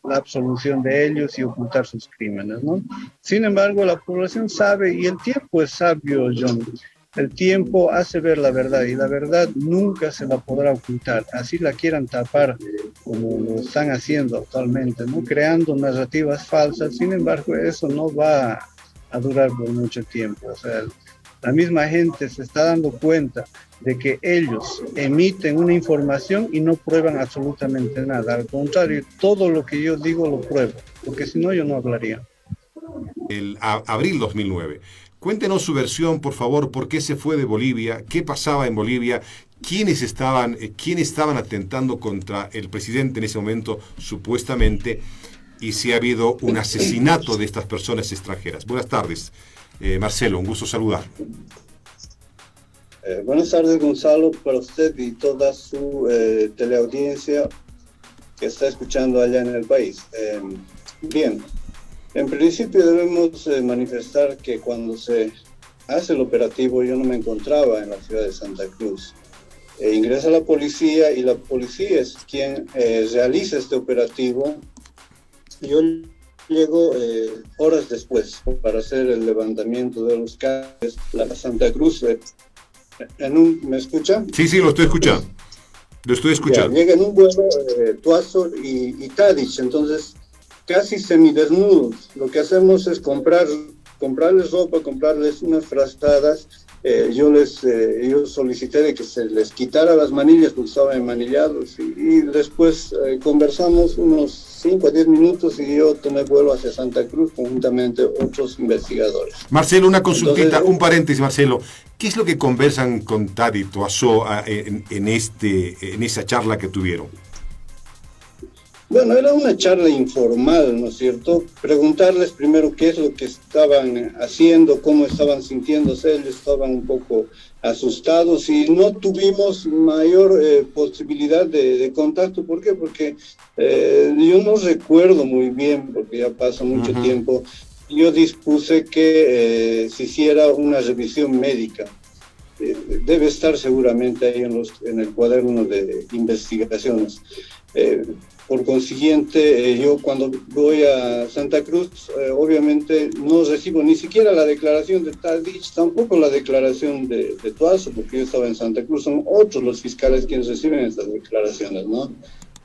la absolución de ellos y ocultar sus crímenes, ¿no? Sin embargo, la población sabe, y el tiempo es sabio, John. El tiempo hace ver la verdad, y la verdad nunca se la podrá ocultar. Así la quieran tapar, como lo están haciendo actualmente, ¿no? Creando narrativas falsas. Sin embargo, eso no va a durar por mucho tiempo. O sea, la misma gente se está dando cuenta de que ellos emiten una información y no prueban absolutamente nada. Al contrario, todo lo que yo digo lo pruebo, porque si no yo no hablaría. El abril 2009. Cuéntenos su versión, por favor, por qué se fue de Bolivia, qué pasaba en Bolivia, quiénes estaban atentando contra el presidente en ese momento, supuestamente, y si ha habido un asesinato de estas personas extranjeras. Buenas tardes, Marcelo, un gusto saludar. Buenas tardes, Gonzalo, para usted y toda su teleaudiencia que está escuchando allá en el país. Bien, en principio debemos manifestar que cuando se hace el operativo yo no me encontraba en la ciudad de Santa Cruz. Ingresa la policía y la policía es quien realiza este operativo. Yo llego horas después para hacer el levantamiento de los cables. La Santa Cruz... ¿me escucha? Sí, lo estoy escuchando. Ya, llega en un vuelo Tuazor y Tadich, entonces casi semidesnudos. Lo que hacemos es comprarles ropa, comprarles unas frazadas. Yo solicité de que se les quitara las manillas porque estaban enmanillados y después conversamos unos 5 a 10 minutos y yo tomé vuelo hacia Santa Cruz conjuntamente otros investigadores. Marcelo, una consultita, entonces, un paréntesis, Marcelo. ¿Qué es lo que conversan con Tadi Toazó en esa charla que tuvieron? Bueno, era una charla informal, ¿no es cierto? Preguntarles primero qué es lo que estaban haciendo, cómo estaban sintiéndose, ellos estaban un poco asustados y no tuvimos mayor posibilidad de contacto. ¿Por qué? Porque yo no recuerdo muy bien, porque ya pasa mucho tiempo. Yo dispuse que se hiciera una revisión médica. Debe estar seguramente ahí en el cuaderno de investigaciones. Por consiguiente, yo cuando voy a Santa Cruz, obviamente no recibo ni siquiera la declaración de Tadic, tampoco la declaración de Tuazo, porque yo estaba en Santa Cruz, son otros los fiscales quienes reciben estas declaraciones, ¿no?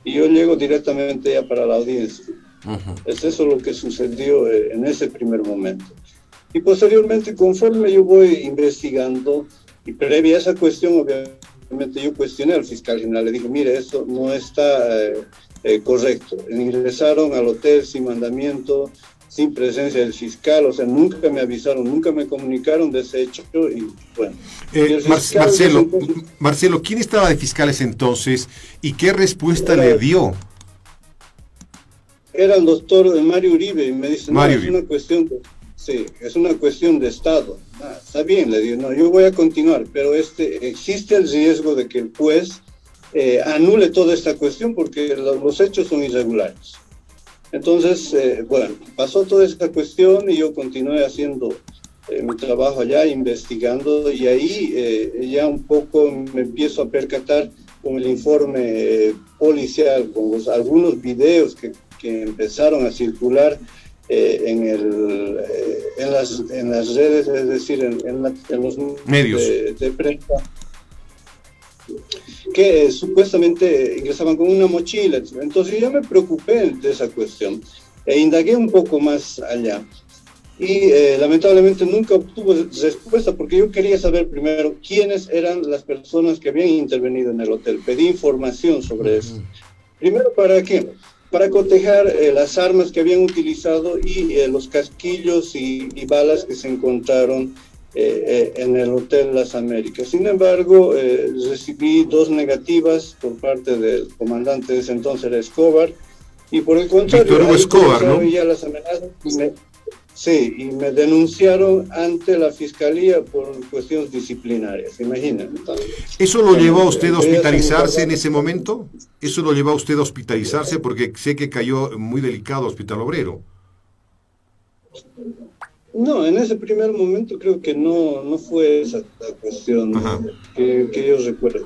Y yo llego directamente ya para la audiencia. Es eso lo que sucedió en ese primer momento. Y posteriormente, conforme yo voy investigando, y previa a esa cuestión, obviamente yo cuestioné al fiscal general, le dije, mire, esto no está correcto. Ingresaron al hotel sin mandamiento, sin presencia del fiscal, o sea, nunca me avisaron, nunca me comunicaron de ese hecho, y bueno. Marcelo, ¿quién estaba de fiscales entonces y qué respuesta le dio? Era el doctor Mario Uribe, y me dice, Mario es una cuestión es una cuestión de Estado. Está bien, le digo, no, yo voy a continuar, pero existe el riesgo de que el juez anule toda esta cuestión porque los hechos son irregulares. Entonces, bueno, pasó toda esta cuestión y yo continué haciendo mi trabajo allá, investigando, y ahí ya un poco me empiezo a percatar con el informe policial, con algunos videos que empezaron a circular en las redes, es decir, en los medios de prensa, que supuestamente ingresaban con una mochila. Entonces yo ya me preocupé de esa cuestión e indagué un poco más allá. Y lamentablemente nunca obtuve respuesta, porque yo quería saber primero quiénes eran las personas que habían intervenido en el hotel. Pedí información sobre eso. Primero, ¿para qué? Para cotejar las armas que habían utilizado y los casquillos y balas que se encontraron en el Hotel Las Américas. Sin embargo, recibí 2 negativas por parte del comandante de ese entonces, era Escobar, y por el contrario, Víctor Hugo Escobar, ¿no? Ya las amenazas, y me denunciaron ante la fiscalía por cuestiones disciplinarias, imagínense. ¿Eso lo llevó a usted a hospitalizarse en ese momento? ¿Eso lo llevó a usted a hospitalizarse? Porque sé que cayó muy delicado Hospital Obrero. No, en ese primer momento creo que no fue esa la cuestión que yo recuerde.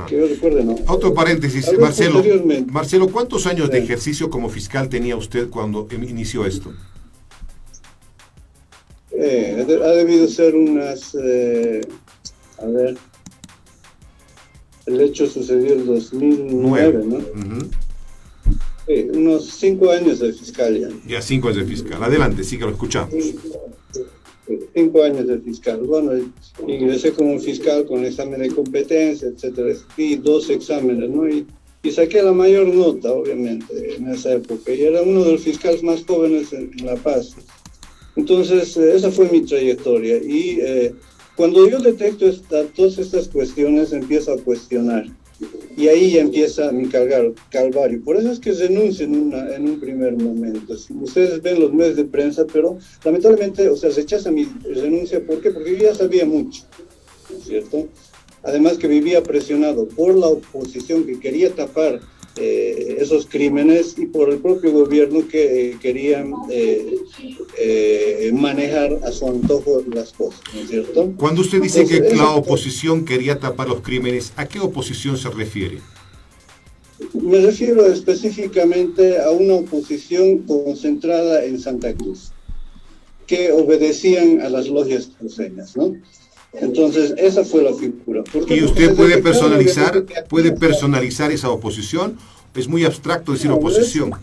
Que yo recuerde, no. Otro paréntesis, Marcelo, ¿cuántos años de ejercicio como fiscal tenía usted cuando inició esto? Ha debido ser unas... a ver... El hecho sucedió en 2009, ¿no? Sí, unos 5 años de fiscal ya. Ya 5 años de fiscal. Adelante, sí que lo escuchamos. 5 años de fiscal. Bueno, ingresé como fiscal con examen de competencia, etcétera. Y 2 exámenes, ¿no? Y saqué la mayor nota, obviamente, en esa época. Y era uno de los fiscales más jóvenes en La Paz. Entonces, esa fue mi trayectoria. Y cuando yo detecto todas estas cuestiones, empiezo a cuestionar. Y ahí ya empieza mi calvario. Por eso es que renuncio en un primer momento. Si ustedes ven los medios de prensa, pero lamentablemente, rechaza mi renuncia. ¿Por qué? Porque yo ya sabía mucho, ¿no es cierto? Además que vivía presionado por la oposición que quería tapar esos crímenes y por el propio gobierno que querían manejar a su antojo las cosas, ¿no es cierto? Cuando usted dice que la oposición quería tapar los crímenes, ¿a qué oposición se refiere? Me refiero específicamente a una oposición concentrada en Santa Cruz, que obedecían a las logias cruceñas, ¿no? Entonces, esa fue la figura. ¿Y usted puede personalizar esa oposición? Es muy abstracto decir oposición.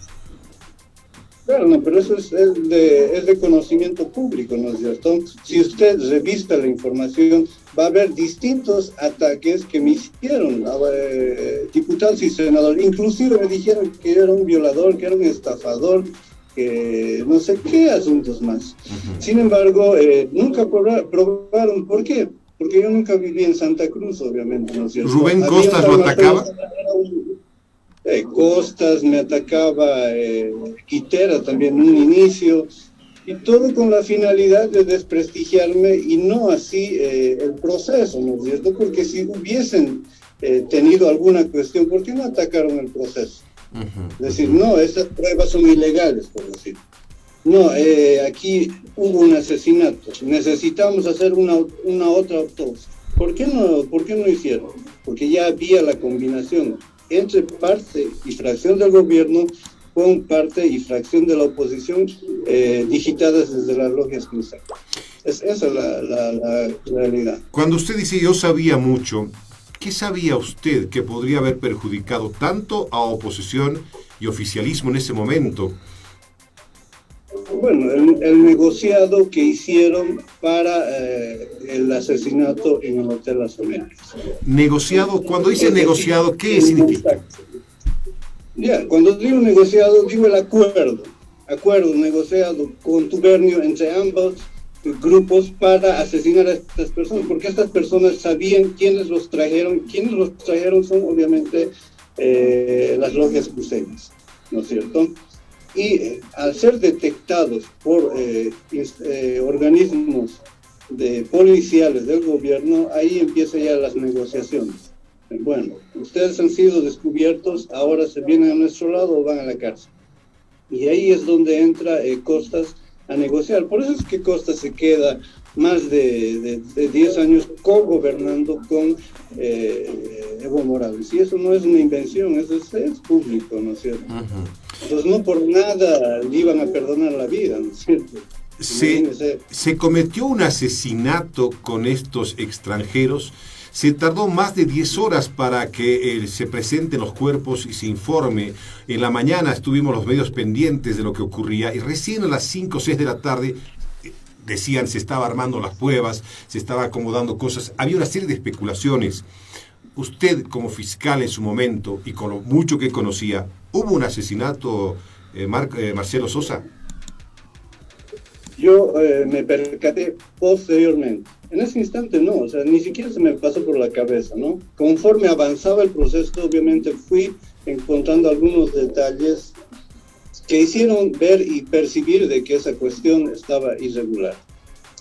Claro, no, pero eso es de conocimiento público, ¿no es cierto? Si usted revisa la información, va a haber distintos ataques que me hicieron diputados y senadores. Inclusive me dijeron que era un violador, que era un estafador, que no sé qué asuntos más. Sin embargo, nunca probaron. ¿Por qué? Porque yo nunca viví en Santa Cruz, obviamente, ¿no es cierto? ¿Rubén Costas lo atacaba? Costas me atacaba, Quitera también en un inicio, y todo con la finalidad de desprestigiarme y no así el proceso, ¿no es cierto? Porque si hubiesen tenido alguna cuestión, ¿por qué no atacaron el proceso? Es decir, no, esas pruebas son ilegales, por decir. No, aquí hubo un asesinato, necesitamos hacer una otra autopsia. ¿Por qué no hicieron? Porque ya había la combinación. entre parte y fracción del gobierno con parte y fracción de la oposición, digitadas desde las logias cruzadas. Esa es la realidad. Cuando usted dice yo sabía mucho, ¿qué sabía usted que podría haber perjudicado tanto a oposición y oficialismo en ese momento? Bueno, el negociado que hicieron para el asesinato en el Hotel Las Américas. Negociado, cuando dice negociado, ¿qué significa? Ya, cuando digo negociado, digo el acuerdo negociado, contubernio entre ambos grupos para asesinar a estas personas, porque estas personas sabían quiénes los trajeron son obviamente las logias cruceñas, ¿no es cierto? Y al ser detectados por organismos policiales del gobierno, ahí empiezan ya las negociaciones. Bueno, ustedes han sido descubiertos, ahora se vienen a nuestro lado o van a la cárcel. Y ahí es donde entra Costas a negociar. Por eso es que Costas se queda más de 10 años co-gobernando con Evo Morales. Y eso no es una invención, eso es público, ¿no es cierto? Entonces no por nada le iban a perdonar la vida, ¿no es cierto? Se cometió un asesinato con estos extranjeros. Se tardó más de 10 horas para que se presenten los cuerpos y se informe. En la mañana estuvimos los medios pendientes de lo que ocurría y recién a las 5 o 6 de la tarde decían se estaba armando las pruebas, se estaba acomodando cosas. Había una serie de especulaciones. Usted como fiscal en su momento y con lo mucho que conocía, ¿hubo un asesinato, Marcelo Sosa? Yo me percaté posteriormente. En ese instante no, o sea, ni siquiera se me pasó por la cabeza, ¿no? Conforme avanzaba el proceso, obviamente fui encontrando algunos detalles que hicieron ver y percibir de que esa cuestión estaba irregular.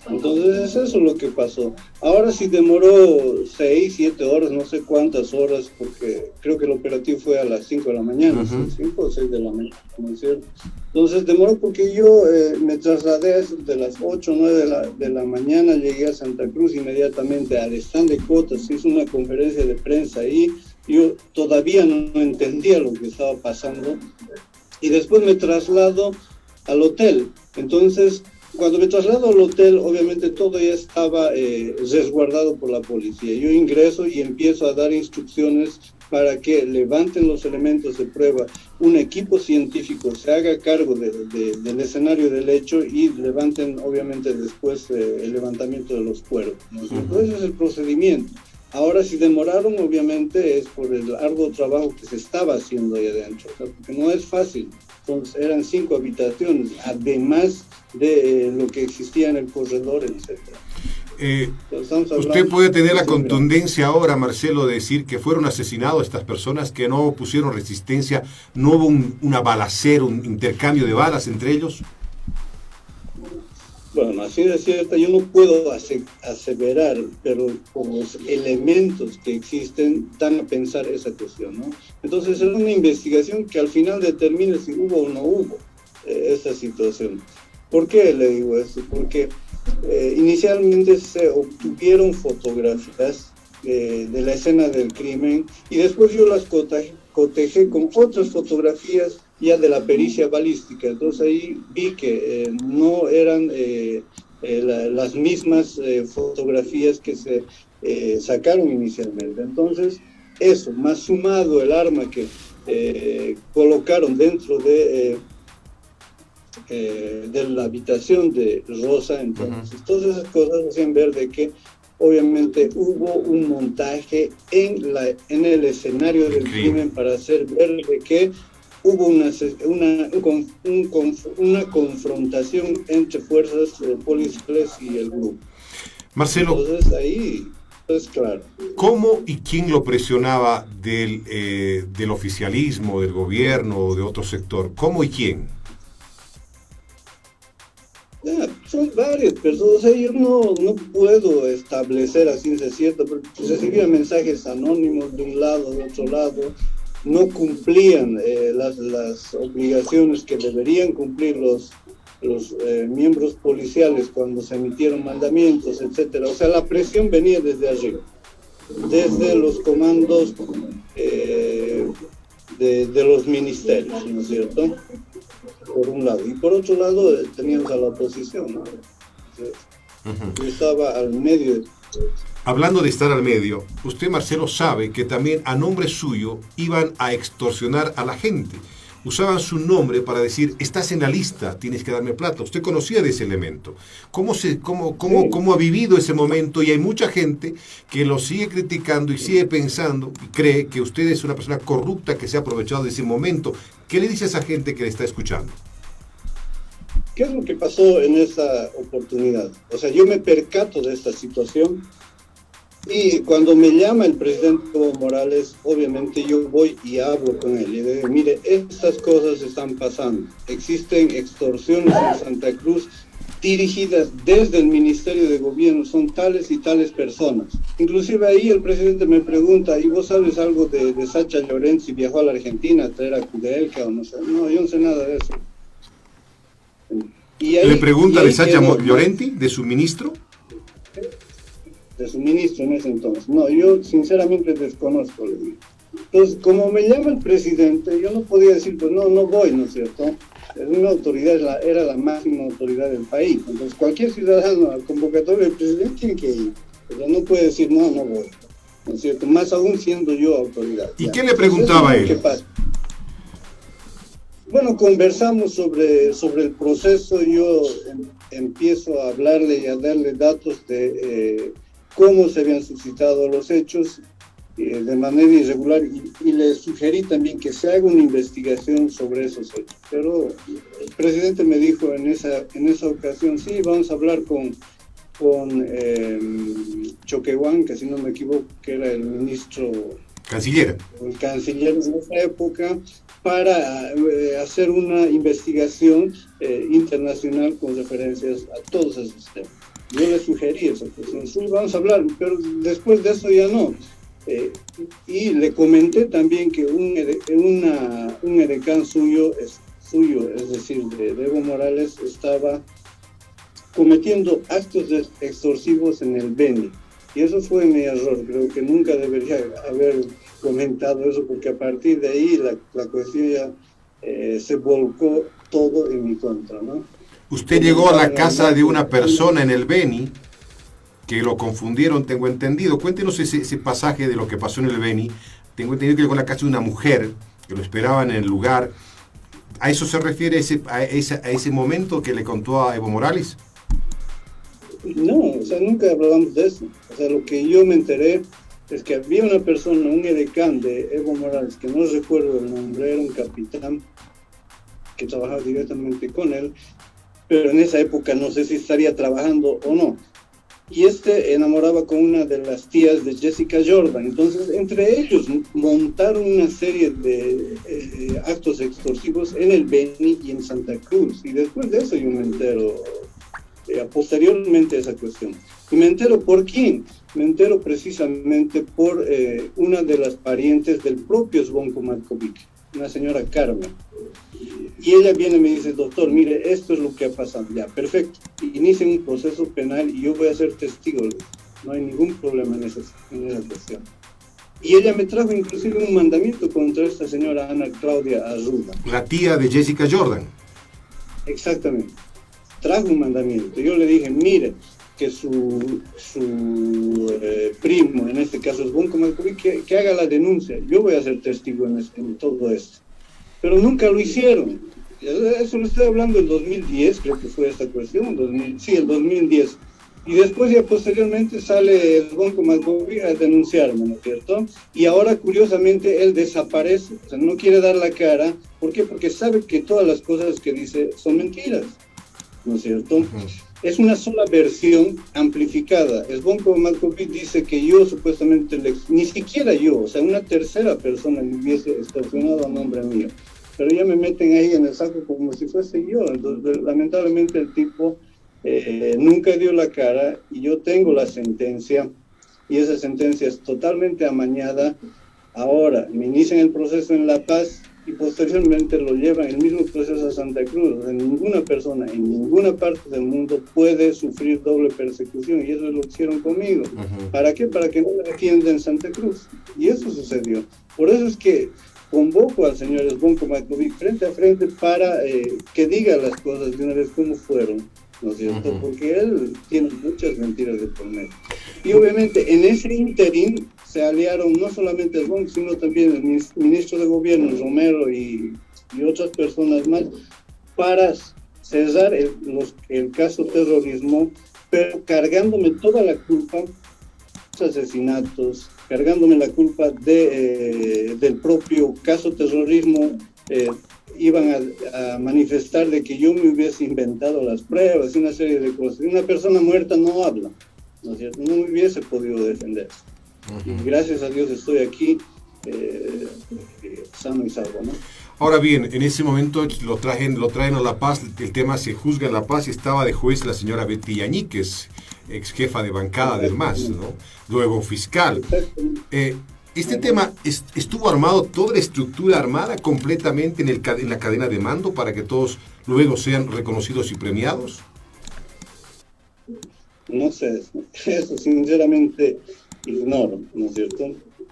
Entonces eso es lo que pasó. Ahora sí demoró 6, 7 horas, no sé cuántas horas, porque creo que el operativo fue a las 5 de la mañana, 5 o 6 de la mañana, ¿no es cierto? Entonces demoró porque yo me trasladé de las 8 o 9 de la mañana, llegué a Santa Cruz inmediatamente al stand de Cotas, hizo una conferencia de prensa ahí, yo todavía no entendía lo que estaba pasando, y después me traslado al hotel. Entonces, cuando me traslado al hotel, obviamente todo ya estaba resguardado por la policía. Yo ingreso y empiezo a dar instrucciones para que levanten los elementos de prueba. Un equipo científico se haga cargo del escenario del hecho y levanten, obviamente, después el levantamiento de los cuerpos, ¿no? Entonces, ese es el procedimiento. Ahora, si demoraron, obviamente, es por el arduo trabajo que se estaba haciendo ahí adentro, ¿no? Porque no es fácil. Entonces, eran 5 habitaciones, además de lo que existía en el corredor, etc. Usted puede tener la contundencia ahora, Marcelo, de decir que fueron asesinados estas personas, que no pusieron resistencia, no hubo una balacera, un intercambio de balas entre ellos. Bueno, así de cierto, yo no puedo aseverar, pero con los elementos que existen dan a pensar esa cuestión, ¿no? Entonces es una investigación que al final determina si hubo o no hubo esa situación. ¿Por qué le digo esto? Porque inicialmente se obtuvieron fotografías de la escena del crimen y después yo las cotejé con otras fotografías ya de la pericia balística. Entonces ahí vi que no eran las mismas fotografías que se sacaron inicialmente. Entonces eso, más sumado el arma que colocaron dentro de la habitación de Rosa, entonces todas esas cosas hacían ver de que obviamente hubo un montaje en el escenario del crimen para hacer ver de que hubo una confrontación entre fuerzas policiales y el grupo. Marcelo, entonces ahí es claro. ¿Cómo y quién lo presionaba del oficialismo, del gobierno o de otro sector? ¿Cómo y quién? Son varias personas, o sea, yo no puedo establecer a ciencia cierta, porque recibía mensajes anónimos de un lado, de otro lado, no cumplían las obligaciones que deberían cumplir los miembros policiales cuando se emitieron mandamientos, etcétera. O sea, la presión venía desde arriba, desde los comandos de los ministerios, ¿no es cierto? Por un lado. Y por otro lado, teníamos a la oposición, ¿no? Yo estaba al medio. Hablando de estar al medio, usted, Marcelo, sabe que también a nombre suyo iban a extorsionar a la gente. Usaban su nombre para decir, estás en la lista, tienes que darme plata. Usted conocía de ese elemento. ¿Cómo ha vivido ese momento? Y hay mucha gente que lo sigue criticando y sigue pensando y cree que usted es una persona corrupta que se ha aprovechado de ese momento. ¿Qué le dice a esa gente que le está escuchando? ¿Qué es lo que pasó en esa oportunidad? O sea, yo me percato de esta situación y cuando me llama el presidente Evo Morales, obviamente yo voy y hablo con él y le digo, mire, estas cosas están pasando. Existen extorsiones en Santa Cruz dirigidas desde el Ministerio de Gobierno, son tales y tales personas. Inclusive ahí el presidente me pregunta, ¿y vos sabes algo de Sacha Llorens si viajó a la Argentina a traer a Kudelka o no sé? No, yo no sé nada de eso. Y ahí, ¿le pregunta de Sacha Llorenti, de su ministro? De su ministro en ese entonces. No, yo sinceramente desconozco. Entonces, como me llama el presidente, yo no podía decir, pues no voy, ¿no es cierto? Es una autoridad, era la máxima autoridad del país. Entonces, cualquier ciudadano al convocatorio del presidente tiene que ir. Pero no puede decir, no voy. ¿No es cierto? Más aún siendo yo autoridad. ¿Y qué le preguntaba a él? ¿Qué pasa? Bueno, conversamos sobre el proceso. Yo empiezo a hablarle y a darle datos de cómo se habían suscitado los hechos de manera irregular y le sugerí también que se haga una investigación sobre esos hechos. Pero el presidente me dijo en esa ocasión, sí, vamos a hablar con Choquehuanca, que si no me equivoco, que era el ministro... Canciller. El canciller en esa época, para hacer una investigación internacional con referencias a todos esos temas. Yo le sugerí esa cuestión, sí, vamos a hablar, pero después de eso ya no. Y le comenté también que un edecán suyo, es decir, de Evo Morales, estaba cometiendo actos extorsivos en el Beni. Y eso fue mi error, creo que nunca debería haber comentado eso, porque a partir de ahí la cuestión ya se volcó todo en mi contra, ¿no? Usted llegó a la casa de una persona en el Beni, que lo confundieron, tengo entendido. Cuéntenos ese pasaje de lo que pasó en el Beni. Tengo entendido que llegó a la casa de una mujer, que lo esperaban en el lugar. ¿A eso se refiere a ese momento que le contó a Evo Morales? No, o sea, nunca hablamos de eso. O sea, lo que yo me enteré es que había una persona, un edecán de Evo Morales, que no recuerdo el nombre, era un capitán que trabajaba directamente con él, pero en esa época no sé si estaría trabajando o no. Y enamoraba con una de las tías de Jessica Jordan. Entonces, entre ellos montaron una serie de actos extorsivos en el Beni y en Santa Cruz. Y después de eso yo me entero, posteriormente a esa cuestión. Y me entero por quién. Me entero precisamente por una de las parientes del propio Zvonko Matkovic, una señora Carmen. Y ella viene y me dice, doctor, mire, esto es lo que ha pasado. Ya, perfecto. Inicien un proceso penal y yo voy a ser testigo. No hay ningún problema en esa cuestión. Y ella me trajo inclusive un mandamiento contra esta señora Ana Claudia Arruda. La tía de Jessica Jordan. Exactamente. Trajo un mandamiento. Yo le dije, mire, que su primo, en este caso es Zvonko Matkovic, que haga la denuncia. Yo voy a ser testigo en todo esto. Pero nunca lo hicieron. Eso lo estoy hablando del 2010, creo que fue esta cuestión, el 2010. Y después ya posteriormente sale el Zvonko Matkovic a denunciarme, ¿no es cierto? Y ahora curiosamente él desaparece, o sea, no quiere dar la cara. ¿Por qué? Porque sabe que todas las cosas que dice son mentiras, ¿no es cierto? Es una sola versión amplificada. Zvonko Matkovic dice que yo supuestamente, ni siquiera yo, o sea, una tercera persona me hubiese extorsionado a nombre mío. Pero ya me meten ahí en el saco como si fuese yo. Entonces, lamentablemente el tipo nunca dio la cara y yo tengo la sentencia y esa sentencia es totalmente amañada. Ahora me inician el proceso en La Paz y posteriormente lo llevan el mismo proceso a Santa Cruz. O sea, ninguna persona en ninguna parte del mundo puede sufrir doble persecución y eso es lo que hicieron conmigo. ¿Para qué? Para que no me defienda en Santa Cruz. Y eso sucedió. Por eso es que convoco al señor Zvonko Matković frente a frente para que diga las cosas de una vez como fueron, ¿no es cierto? Porque él tiene muchas mentiras de por medio. Y obviamente en ese interín se aliaron no solamente Zvonko, sino también el ministro de Gobierno, Romero, y otras personas más, para cesar el caso terrorismo, pero cargándome toda la culpa de los asesinatos, cargándome la culpa del propio caso terrorismo. Iban a manifestar de que yo me hubiese inventado las pruebas y una serie de cosas. Una persona muerta no habla, ¿no es cierto? No me hubiese podido defender. Y gracias a Dios estoy aquí sano y salvo, ¿no? Ahora bien, en ese momento lo traen a La Paz, el tema se juzga en La Paz y estaba de juez la señora Betty Yañíquez, ex jefa de bancada del MAS, ¿no? Luego fiscal. Este tema, ¿estuvo armado, toda la estructura armada completamente en la cadena de mando para que todos luego sean reconocidos y premiados? No sé, eso sinceramente ignoro, ¿no es cierto?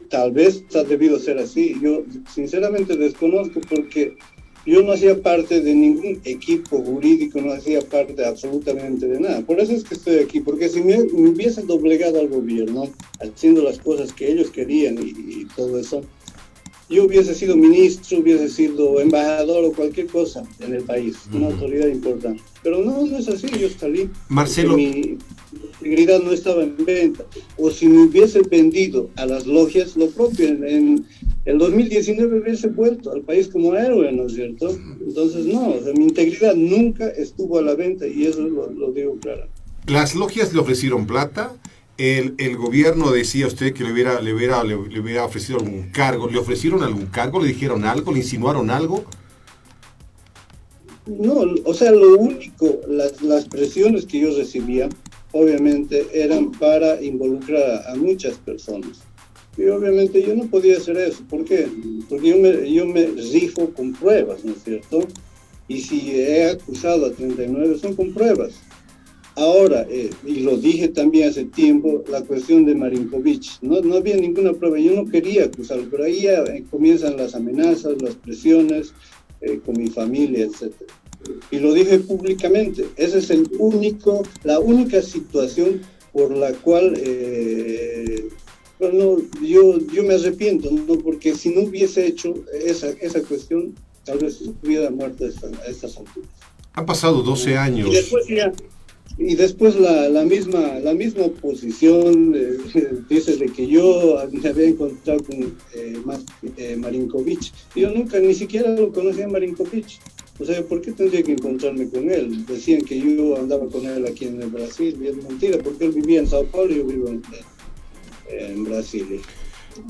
Tal vez ha debido ser así. Yo sinceramente desconozco porque yo no hacía parte de ningún equipo jurídico, no hacía parte absolutamente de nada. Por eso es que estoy aquí, porque si me hubiese doblegado al gobierno, haciendo las cosas que ellos querían y todo eso, yo hubiese sido ministro, hubiese sido embajador o cualquier cosa en el país, una autoridad importante. Pero no es así, yo salí. Marcelo, mi integridad no estaba en venta. O si me hubiese vendido a las logias, lo propio, en el 2019 hubiese vuelto al país como héroe, ¿no es cierto? Entonces no, o sea, mi integridad nunca estuvo a la venta y eso lo digo claro. ¿Las logias le ofrecieron plata? El gobierno decía usted que le hubiera ofrecido algún cargo. ¿Le ofrecieron algún cargo? ¿Le dijeron algo? ¿Le insinuaron algo? No, o sea, lo único, las presiones que yo recibía, obviamente, eran para involucrar a muchas personas. Y obviamente yo no podía hacer eso. ¿Por qué? Porque yo me rifo con pruebas, ¿no es cierto? Y si he acusado a 39 son con pruebas. Ahora, y lo dije también hace tiempo, la cuestión de Marinković, no había ninguna prueba, yo no quería acusarlo, pero ahí ya comienzan las amenazas, las presiones, con mi familia, etc. Y lo dije públicamente, esa es la única situación por la cual bueno, yo me arrepiento, ¿no? Porque si no hubiese hecho esa cuestión, tal vez hubiera muerto a estas alturas. Han pasado 12 años. Y después la misma oposición dice de que yo me había encontrado con Marinković. Yo nunca, ni siquiera lo conocía a Marinković. O sea, ¿por qué tendría que encontrarme con él? Decían que yo andaba con él aquí en el Brasil, y es mentira, porque él vivía en Sao Paulo y yo vivo en Brasil.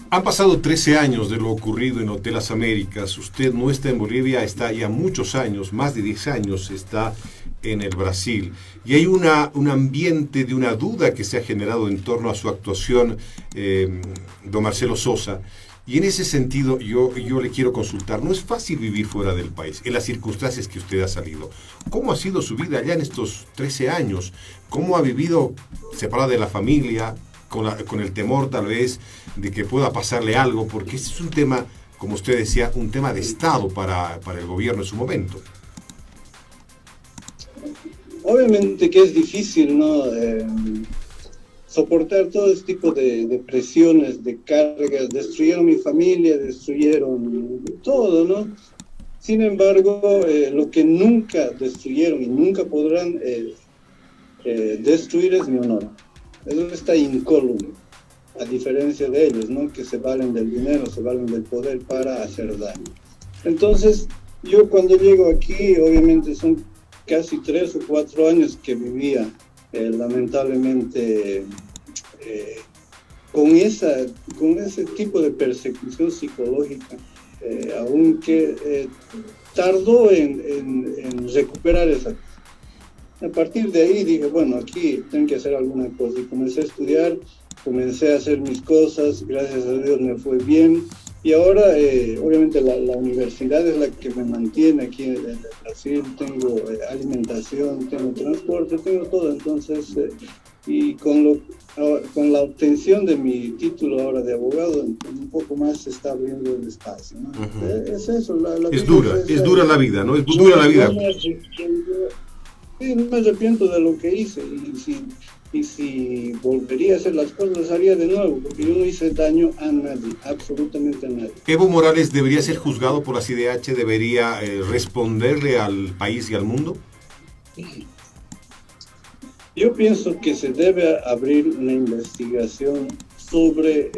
Han pasado 13 años de lo ocurrido en Hotel Las Américas. Usted no está en Bolivia, está ya muchos años, más de 10 años está en el Brasil. Y hay un ambiente de una duda que se ha generado en torno a su actuación, don Marcelo Sosa. Y en ese sentido yo le quiero consultar, no es fácil vivir fuera del país, en las circunstancias que usted ha salido. ¿Cómo ha sido su vida allá en estos 13 años? ¿Cómo ha vivido separada de la familia, con el temor tal vez de que pueda pasarle algo? Porque este es un tema, como usted decía, un tema de Estado para el gobierno en su momento. Obviamente que es difícil, ¿no? Soportar todo este tipo de presiones, de cargas. Destruyeron mi familia, destruyeron todo, ¿no? Sin embargo, lo que nunca destruyeron y nunca podrán destruir es mi honor. Eso está incólume, a diferencia de ellos, ¿no? Que se valen del dinero, se valen del poder para hacer daño. Entonces, yo cuando llego aquí, obviamente son casi 3 o 4 años que vivía lamentablemente con ese tipo de persecución psicológica, aunque tardó en recuperar esa. A partir de ahí dije, bueno, aquí tengo que hacer alguna cosa, y comencé a estudiar, comencé a hacer mis cosas, gracias a Dios me fue bien, y ahora obviamente la universidad es la que me mantiene aquí en Brasil. Tengo alimentación, tengo transporte, tengo todo, entonces y con la obtención de mi título ahora de abogado, un poco más se está abriendo el espacio, ¿no? Es eso, la Es vida es dura la vida, ¿no? Es dura la vida. Sí, no me arrepiento de lo que hice, y si volvería a hacer las cosas, las haría de nuevo, porque yo no hice daño a nadie, absolutamente a nadie. ¿Evo Morales debería ser juzgado por la CIDH? ¿Debería responderle al país y al mundo? Yo pienso que se debe abrir una investigación sobre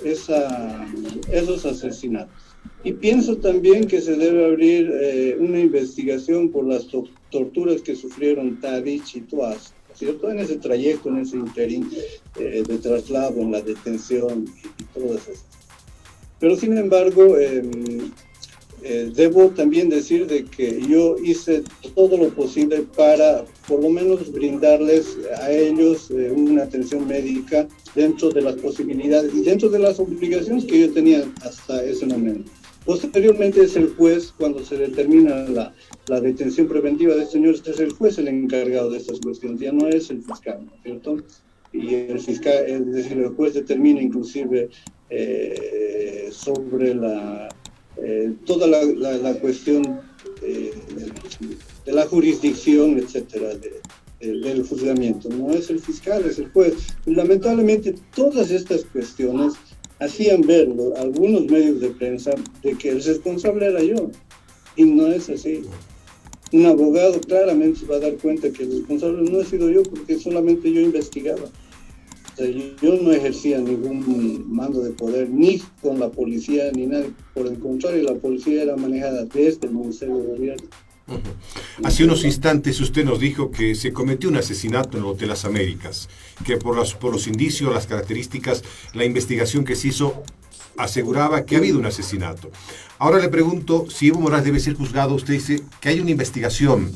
esos asesinatos. Y pienso también que se debe abrir una investigación por las torturas que sufrieron Tadic y Tuaz, ¿cierto? En ese trayecto, en ese interín de traslado, en la detención y todas esas. Pero sin embargo, debo también decir de que yo hice todo lo posible para por lo menos brindarles a ellos una atención médica dentro de las posibilidades y dentro de las obligaciones que yo tenía hasta ese momento. Posteriormente es el juez, cuando se determina la detención preventiva de señores, es el juez el encargado de estas cuestiones, ya no es el fiscal, ¿no es cierto? Y el fiscal, es decir, el juez determina inclusive sobre toda la cuestión de la jurisdicción, etcétera, del juzgamiento. No es el fiscal, es el juez. Y lamentablemente todas estas cuestiones hacían verlo algunos medios de prensa de que el responsable era yo, y no es así. Un abogado claramente se va a dar cuenta que el responsable no he sido yo, porque solamente yo investigaba. O sea, yo no ejercía ningún mando de poder, ni con la policía, ni nada. Por el contrario, la policía era manejada desde el Ministerio de Gobierno. Hace unos instantes usted nos dijo que se cometió un asesinato en el Hotel Las Américas, que por los indicios, las características, la investigación que se hizo aseguraba que ha habido un asesinato. Ahora le pregunto si Evo Morales debe ser juzgado. Usted dice que hay una investigación.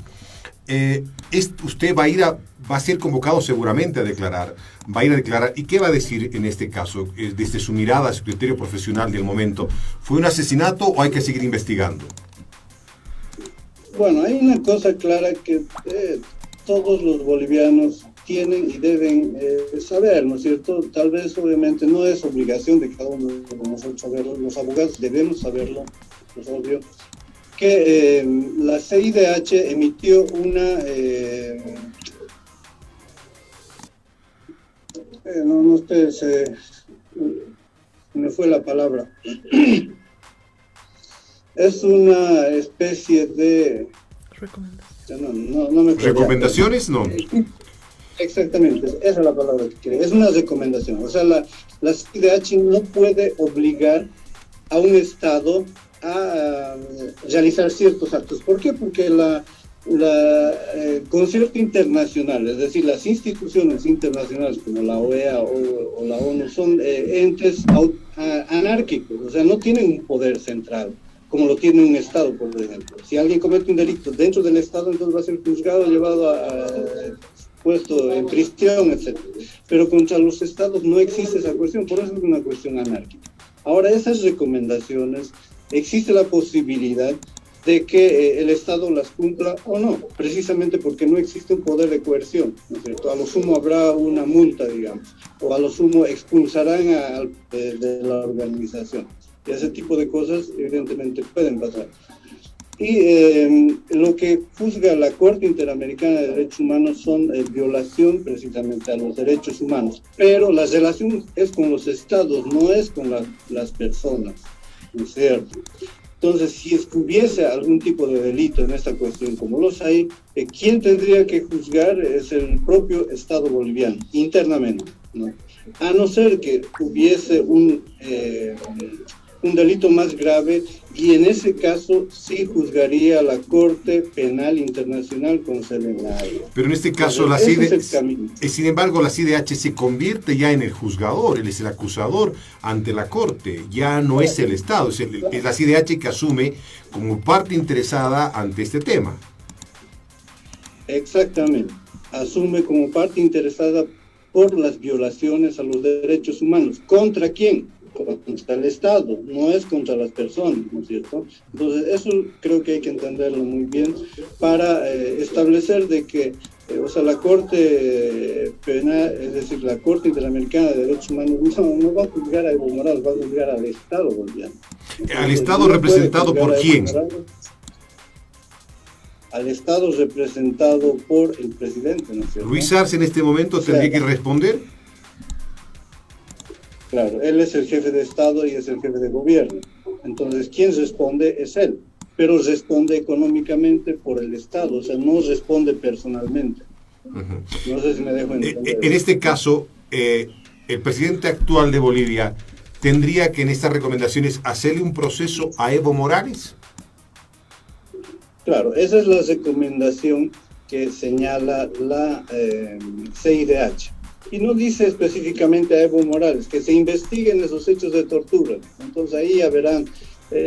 Usted va a ser convocado seguramente a declarar, va a ir a declarar. ¿Y qué va a decir en este caso, desde su mirada, su criterio profesional del momento? ¿Fue un asesinato o hay que seguir investigando? Bueno, hay una cosa clara que todos los bolivianos tienen y deben saber, ¿no es cierto? Tal vez, obviamente, no es obligación de cada uno de nosotros saberlo, los abogados debemos saberlo, es obvio, que la CIDH emitió una... no sé, me fue la palabra. Es una especie de... ¿Recomendaciones? No. Exactamente, esa es la palabra que quiero. Es una recomendación. O sea, la CIDH no puede obligar a un Estado a realizar ciertos actos. ¿Por qué? Porque el concierto internacional, es decir, las instituciones internacionales como la OEA o la ONU son entes anárquicos, o sea, no tienen un poder central como lo tiene un Estado, por ejemplo. Si alguien comete un delito dentro del Estado, entonces va a ser juzgado, llevado puesto en prisión, etc. Pero contra los Estados no existe esa cuestión, por eso es una cuestión anárquica. Ahora, esas recomendaciones, existe la posibilidad de que el Estado las cumpla o no, precisamente porque no existe un poder de coerción, ¿no es cierto? A lo sumo habrá una multa, digamos, o a lo sumo expulsarán de la organización. Y ese tipo de cosas, evidentemente, pueden pasar. Y lo que juzga la Corte Interamericana de Derechos Humanos son violación precisamente a los derechos humanos. Pero la relación es con los estados, no es con las personas, ¿no es cierto? Entonces, si es que hubiese algún tipo de delito en esta cuestión, como los hay, quien tendría que juzgar es el propio Estado boliviano, internamente, ¿no? A no ser que hubiese un delito más grave, y en ese caso sí juzgaría la Corte Penal Internacional con sede en La Haya. Pero en este caso, sin embargo, la CIDH se convierte ya en el juzgador, él es el acusador ante la Corte, ya no es el Estado, es la CIDH que asume como parte interesada ante este tema. Exactamente, asume como parte interesada por las violaciones a los derechos humanos. ¿Contra quién? contra el Estado, no es contra las personas, ¿no es cierto? Entonces, eso creo que hay que entenderlo muy bien para establecer de que, o sea, la Corte Penal, es decir, la Corte Interamericana de Derechos Humanos no va a juzgar a Evo Morales, va a juzgar al Estado boliviano. Entonces, ¿Al Estado representado por quién? Al Estado representado por el presidente, ¿no es cierto? Luis Arce en este momento tendría que responder. Claro, él es el jefe de Estado y es el jefe de gobierno. Entonces, quien responde es él, pero responde económicamente por el Estado, o sea, no responde personalmente. No sé si me dejo entender. En este caso, el presidente actual de Bolivia tendría que en estas recomendaciones hacerle un proceso a Evo Morales. Claro, esa es la recomendación que señala la CIDH. Y no dice específicamente a Evo Morales que se investiguen esos hechos de tortura. Entonces ahí ya verán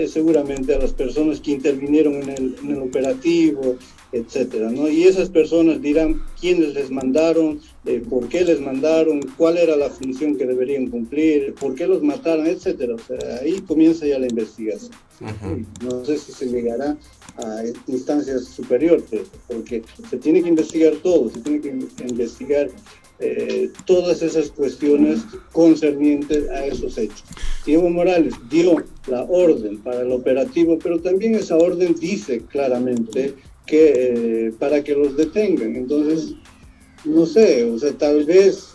seguramente a las personas que intervinieron en el operativo, etcétera, ¿no? Y esas personas dirán quiénes les mandaron, por qué les mandaron, cuál era la función que deberían cumplir, por qué los mataron, etcétera. O sea, ahí comienza ya la investigación. No sé si se llegará a instancias superiores, porque se tiene que investigar todo, se tiene que investigar todas esas cuestiones concernientes a esos hechos. Y Evo Morales dio la orden para el operativo, pero también esa orden dice claramente que para que los detengan. Entonces, no sé, o sea, tal vez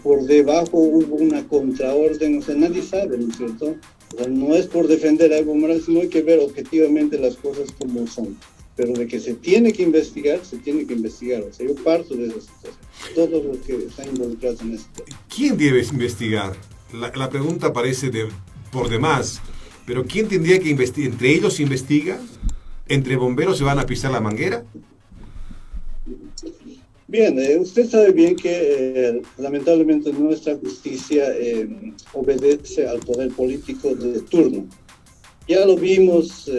por debajo hubo una contraorden, o sea, nadie sabe, ¿no es cierto? O sea, no es por defender a Evo Morales, sino hay que ver objetivamente las cosas como son. Pero de que se tiene que investigar, se tiene que investigar. O sea, yo parto de esa situación. Todos los que están involucrados en esto. ¿Quién debe investigar? La pregunta parece por demás, pero ¿quién tendría que investigar? ¿Entre ellos se investiga? ¿Entre bomberos se van a pisar la manguera? Bien, usted sabe bien que lamentablemente nuestra justicia obedece al poder político de turno. Ya lo vimos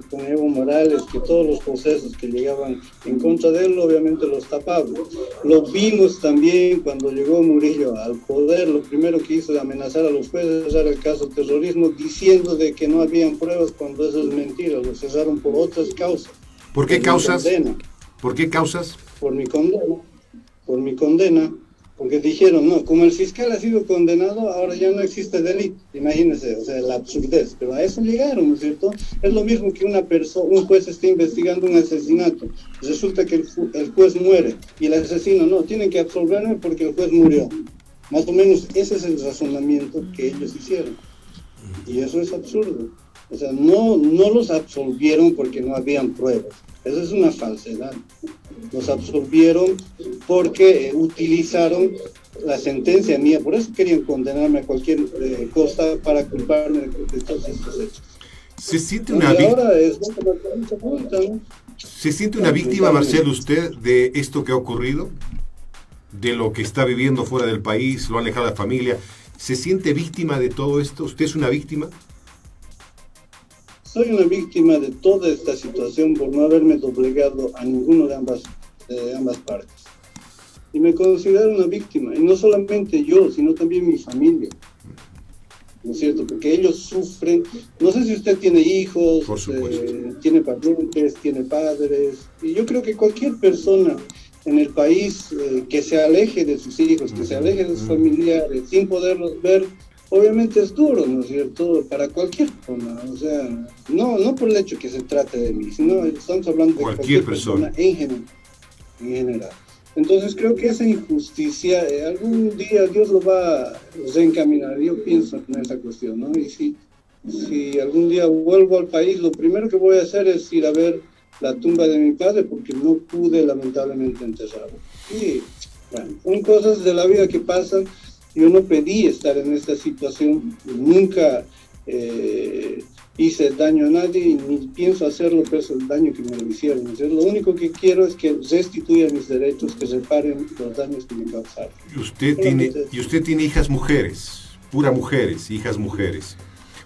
con Evo Morales, que todos los procesos que llegaban en contra de él, obviamente los tapaban. Lo vimos también cuando llegó Murillo al poder, lo primero que hizo de amenazar a los jueces era el caso terrorismo, diciendo de que no habían pruebas cuando eso es mentira, lo cesaron por otras causas. ¿Por qué causas? ¿Por qué causas? Por mi condena, porque dijeron, no, como el fiscal ha sido condenado, ahora ya no existe delito. Imagínense, o sea, la absurdez, pero a eso llegaron, ¿no es cierto? Es lo mismo que un juez esté investigando un asesinato, resulta que el juez muere, y el asesino, no, tienen que absolverme porque el juez murió. Más o menos ese es el razonamiento que ellos hicieron, y eso es absurdo. O sea, no los absolvieron porque no habían pruebas. Eso es una falsedad. Los absolvieron porque utilizaron la sentencia mía. Por eso querían condenarme a cualquier cosa para culparme de todos estos hechos. ¿Se siente una víctima, Marcelo, usted, de esto que ha ocurrido? ¿De lo que está viviendo fuera del país? ¿Lo han alejado de la familia? ¿Se siente víctima de todo esto? ¿Usted es una víctima? Soy una víctima de toda esta situación por no haberme doblegado a ninguno de ambas partes. Y me considero una víctima, y no solamente yo, sino también mi familia. ¿No es cierto? Porque ellos sufren. No sé si usted tiene hijos, tiene parientes, tiene padres, y yo creo que cualquier persona en el país que se aleje de sus hijos, que se aleje de sus familiares, sin poderlos ver, obviamente es duro, ¿no es cierto? Para cualquier persona, o sea, no por el hecho que se trate de mí, sino estamos hablando de cualquier persona en general. Entonces creo que esa injusticia, algún día Dios lo va a reencaminar, yo pienso en esa cuestión, ¿no? Y si algún día vuelvo al país, lo primero que voy a hacer es ir a ver la tumba de mi padre, porque no pude lamentablemente enterrarlo. Y bueno, son cosas de la vida que pasan. Yo no pedí estar en esta situación, nunca hice daño a nadie, ni pienso hacerlo, pero es el daño que me lo hicieron. Entonces, lo único que quiero es que restituyan mis derechos, que reparen los daños que me causaron. Y usted tiene hijas mujeres, puras mujeres, hijas mujeres.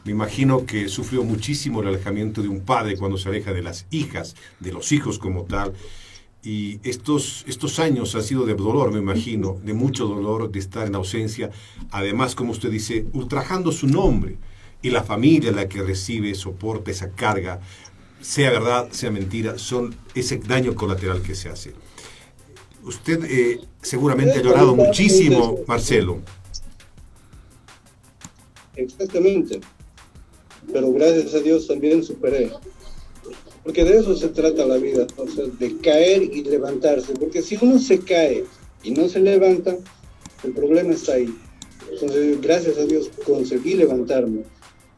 Me imagino que sufrió muchísimo el alejamiento de un padre cuando se aleja de las hijas, de los hijos como tal. Y estos años han sido de dolor, me imagino, de mucho dolor, de estar en ausencia. Además, como usted dice, ultrajando su nombre y la familia la que recibe, soporta esa carga, sea verdad, sea mentira, son ese daño colateral que se hace. Usted seguramente ha llorado muchísimo, Marcelo. Exactamente. Pero gracias a Dios también superé. Porque de eso se trata la vida, o sea, de caer y levantarse. Porque si uno se cae y no se levanta, el problema está ahí. Entonces, gracias a Dios conseguí levantarme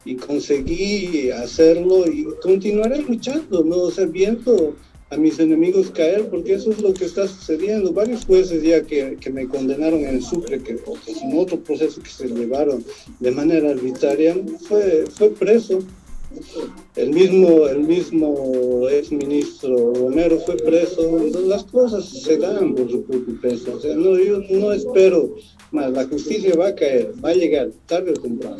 y conseguí hacerlo y continuaré luchando, ¿no? O sea, viendo a mis enemigos caer, porque eso es lo que está sucediendo. Varios jueces ya que me condenaron en el Sucre, que en otro proceso que se llevaron de manera arbitraria, fue preso. El mismo exministro Romero fue preso. Entonces, las cosas se dan por su propio peso. O sea, no, yo no espero más. La justicia va a caer, va a llegar, tarde o temprano.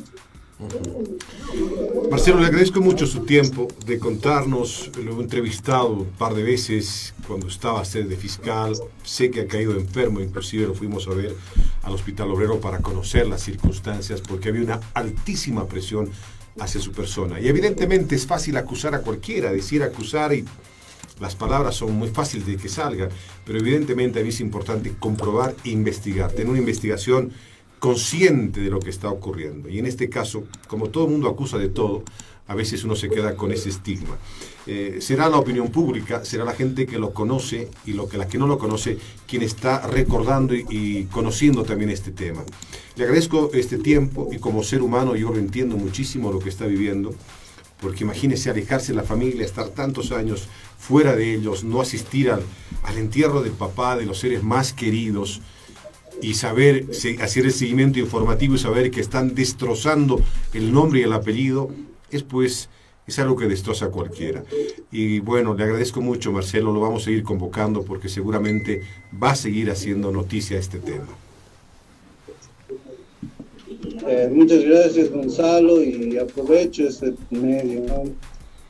Marcelo, le agradezco mucho su tiempo de contarnos. Lo he entrevistado un par de veces cuando estaba a ser de fiscal. Sé que ha caído enfermo, inclusive lo fuimos a ver al Hospital Obrero para conocer las circunstancias, porque había una altísima presión hacia su persona. Y evidentemente es fácil acusar a cualquiera, decir acusar, y las palabras son muy fáciles de que salgan, pero evidentemente a mí es importante comprobar e investigar, tener una investigación consciente de lo que está ocurriendo. Y en este caso, como todo el mundo acusa de todo, a veces uno se queda con ese estigma. Será la opinión pública, será la gente que lo conoce y la que no lo conoce, quien está recordando y conociendo también este tema. Le agradezco este tiempo y como ser humano yo lo entiendo muchísimo lo que está viviendo, porque imagínese alejarse de la familia, estar tantos años fuera de ellos, no asistir al entierro del papá, de los seres más queridos, y saber, hacer el seguimiento informativo y saber que están destrozando el nombre y el apellido, es algo que destroza a cualquiera. Y bueno, le agradezco mucho, Marcelo, lo vamos a seguir convocando porque seguramente va a seguir haciendo noticia este tema. Muchas gracias, Gonzalo, y aprovecho este medio, ¿no?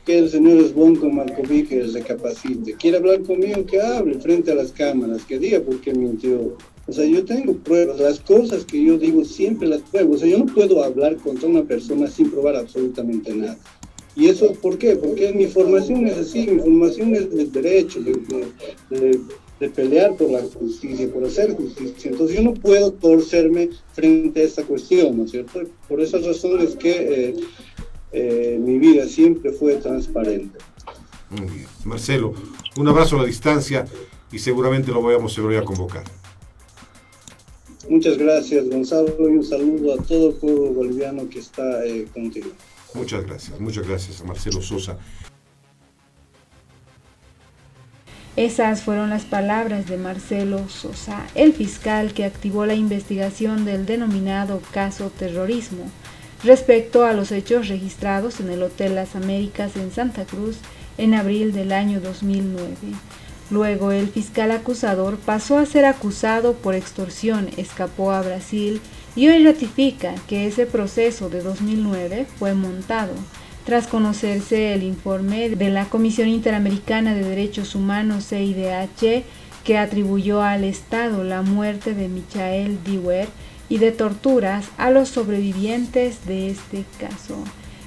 Que el señor Svonko Markovic recapacite. Quiere hablar conmigo, que hable frente a las cámaras, que diga por qué mintió. O sea, yo tengo pruebas, las cosas que yo digo siempre las pruebo. O sea, yo no puedo hablar contra una persona sin probar absolutamente nada. ¿Y eso por qué? Porque mi formación es así, mi formación es del derecho, de pelear por la justicia, por hacer justicia. Entonces yo no puedo torcerme frente a esta cuestión, ¿no es cierto? Por esas razones que mi vida siempre fue transparente. Muy bien. Marcelo, un abrazo a la distancia y seguramente lo voy a convocar. Muchas gracias, Gonzalo, y un saludo a todo el pueblo boliviano que está contigo. Muchas gracias a Marcelo Sosa. Esas fueron las palabras de Marcelo Sosa, el fiscal que activó la investigación del denominado caso terrorismo, respecto a los hechos registrados en el Hotel Las Américas en Santa Cruz en abril del año 2009. Luego el fiscal acusador pasó a ser acusado por extorsión, escapó a Brasil y hoy ratifica que ese proceso de 2009 fue montado. Tras conocerse el informe de la Comisión Interamericana de Derechos Humanos, CIDH, que atribuyó al Estado la muerte de Michael Diewer y de torturas a los sobrevivientes de este caso.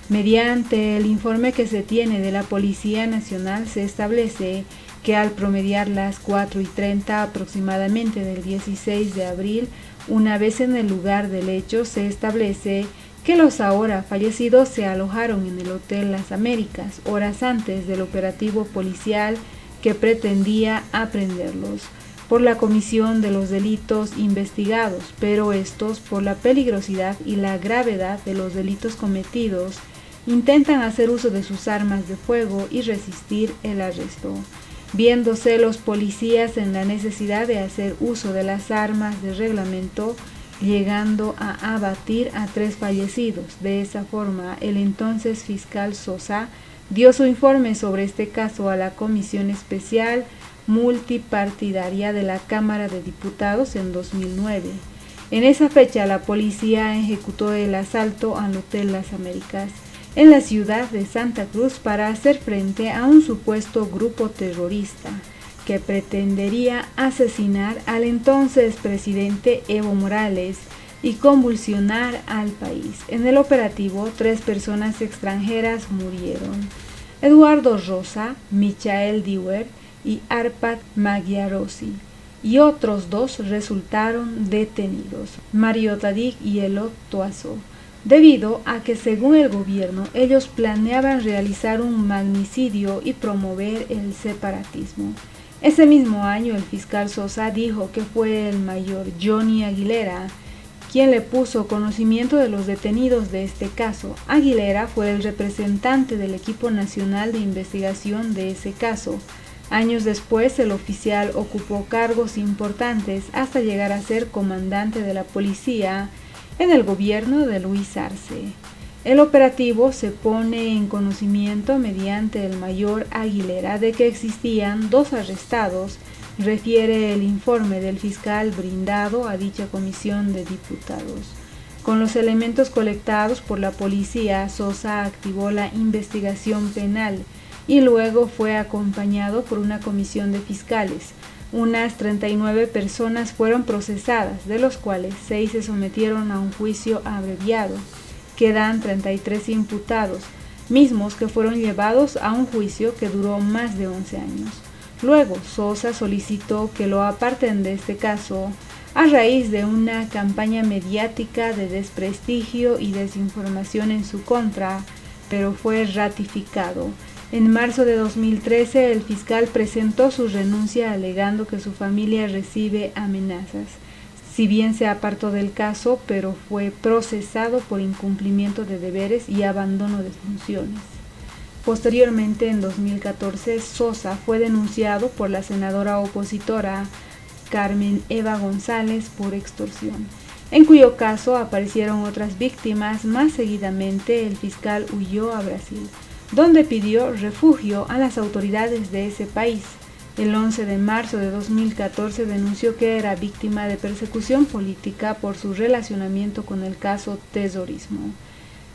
Mediante el informe que se tiene de la Policía Nacional se establece que al promediar las 4:30 aproximadamente del 16 de abril, una vez en el lugar del hecho, se establece que los ahora fallecidos se alojaron en el Hotel Las Américas horas antes del operativo policial que pretendía aprehenderlos por la comisión de los delitos investigados, pero estos, por la peligrosidad y la gravedad de los delitos cometidos, intentan hacer uso de sus armas de fuego y resistir el arresto. Viéndose los policías en la necesidad de hacer uso de las armas de reglamento, llegando a abatir a 3 fallecidos. De esa forma, el entonces fiscal Sosa dio su informe sobre este caso a la Comisión Especial Multipartidaria de la Cámara de Diputados en 2009. En esa fecha, la policía ejecutó el asalto al Hotel Las Américas en la ciudad de Santa Cruz para hacer frente a un supuesto grupo terrorista que pretendería asesinar al entonces presidente Evo Morales y convulsionar al país. En el operativo, 3 personas extranjeras murieron: Eduardo Rosa, Michael Dewar y Arpad Magyarossi, y otros 2 resultaron detenidos, Mario Tadic y Elot Tuaso, debido a que, según el gobierno, ellos planeaban realizar un magnicidio y promover el separatismo. Ese mismo año, el fiscal Sosa dijo que fue el mayor Johnny Aguilera quien le puso conocimiento de los detenidos de este caso. Aguilera fue el representante del equipo nacional de investigación de ese caso. Años después, el oficial ocupó cargos importantes hasta llegar a ser comandante de la policía en el gobierno de Luis Arce. El operativo se pone en conocimiento mediante el mayor Aguilera de que existían 2 arrestados, refiere el informe del fiscal brindado a dicha comisión de diputados. Con los elementos colectados por la policía, Sosa activó la investigación penal y luego fue acompañado por una comisión de fiscales. Unas 39 personas fueron procesadas, de los cuales 6 se sometieron a un juicio abreviado. Quedan 33 imputados, mismos que fueron llevados a un juicio que duró más de 11 años. Luego, Sosa solicitó que lo aparten de este caso a raíz de una campaña mediática de desprestigio y desinformación en su contra, pero fue ratificado. En marzo de 2013, el fiscal presentó su renuncia alegando que su familia recibe amenazas. Si bien se apartó del caso, pero fue procesado por incumplimiento de deberes y abandono de funciones. Posteriormente, en 2014, Sosa fue denunciado por la senadora opositora Carmen Eva González por extorsión, en cuyo caso aparecieron otras víctimas. Más seguidamente, el fiscal huyó a Brasil, donde pidió refugio a las autoridades de ese país. El 11 de marzo de 2014 denunció que era víctima de persecución política por su relacionamiento con el caso terrorismo.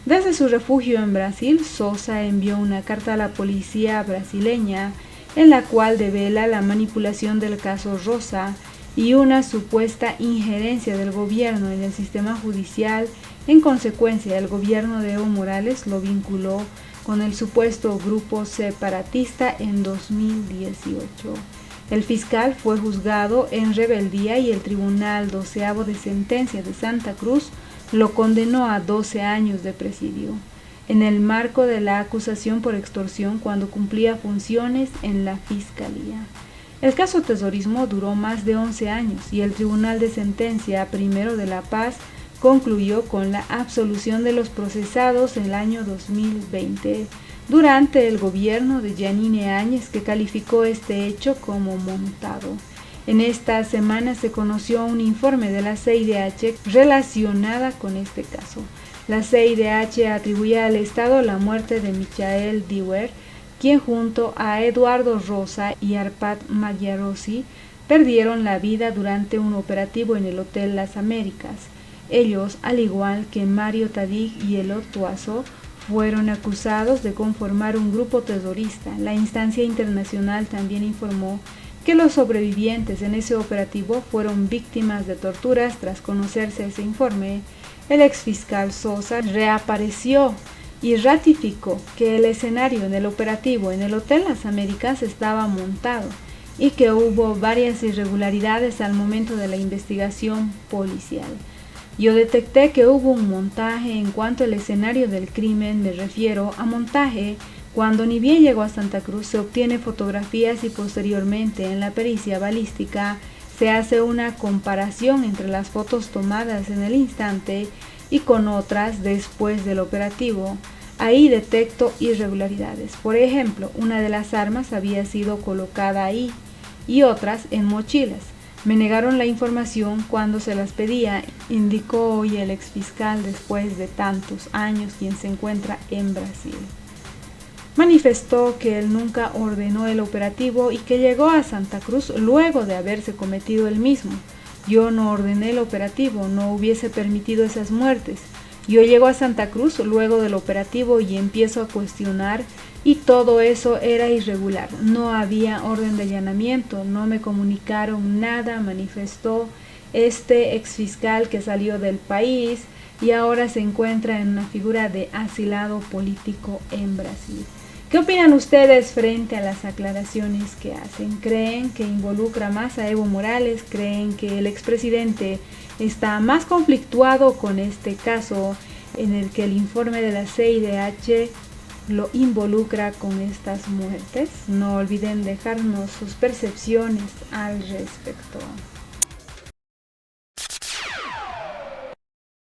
Desde su refugio en Brasil, Sosa envió una carta a la policía brasileña en la cual devela la manipulación del caso Rosa y una supuesta injerencia del gobierno en el sistema judicial. En consecuencia, el gobierno de Evo Morales lo vinculó con el supuesto grupo separatista en 2018. El fiscal fue juzgado en rebeldía y el Tribunal 12º de Sentencia de Santa Cruz lo condenó a 12 años de presidio, en el marco de la acusación por extorsión cuando cumplía funciones en la Fiscalía. El caso terrorismo duró más de 11 años y el Tribunal de Sentencia Primero de La Paz concluyó con la absolución de los procesados en el año 2020, durante el gobierno de Yanine Áñez, que calificó este hecho como montado. En esta semana se conoció un informe de la CIDH relacionada con este caso. La CIDH atribuye al Estado la muerte de Michael Dewar, quien junto a Eduardo Rosa y Arpad Magyarossi perdieron la vida durante un operativo en el Hotel Las Américas. Ellos, al igual que Mario Tadic y Elot Tuaso, fueron acusados de conformar un grupo terrorista. La instancia internacional también informó que los sobrevivientes en ese operativo fueron víctimas de torturas. Tras conocerse ese informe, el exfiscal Sosa reapareció y ratificó que el escenario en el operativo en el Hotel Las Américas estaba montado y que hubo varias irregularidades al momento de la investigación policial. Yo detecté que hubo un montaje en cuanto al escenario del crimen. Me refiero a montaje cuando ni bien llegó a Santa Cruz se obtiene fotografías y posteriormente en la pericia balística se hace una comparación entre las fotos tomadas en el instante y con otras después del operativo. Ahí detecto irregularidades. Por ejemplo, una de las armas había sido colocada ahí y otras en mochilas. Me negaron la información cuando se las pedía, indicó hoy el exfiscal después de tantos años, quien se encuentra en Brasil. Manifestó que él nunca ordenó el operativo y que llegó a Santa Cruz luego de haberse cometido el mismo. Yo no ordené el operativo, no hubiese permitido esas muertes. Yo llego a Santa Cruz luego del operativo y empiezo a cuestionar y todo eso era irregular. No había orden de allanamiento, no me comunicaron nada, manifestó este exfiscal que salió del país y ahora se encuentra en una figura de asilado político en Brasil. ¿Qué opinan ustedes frente a las aclaraciones que hacen? ¿Creen que involucra más a Evo Morales? ¿Creen que el expresidente está más conflictuado con este caso en el que el informe de la CIDH lo involucra con estas muertes? No olviden dejarnos sus percepciones al respecto.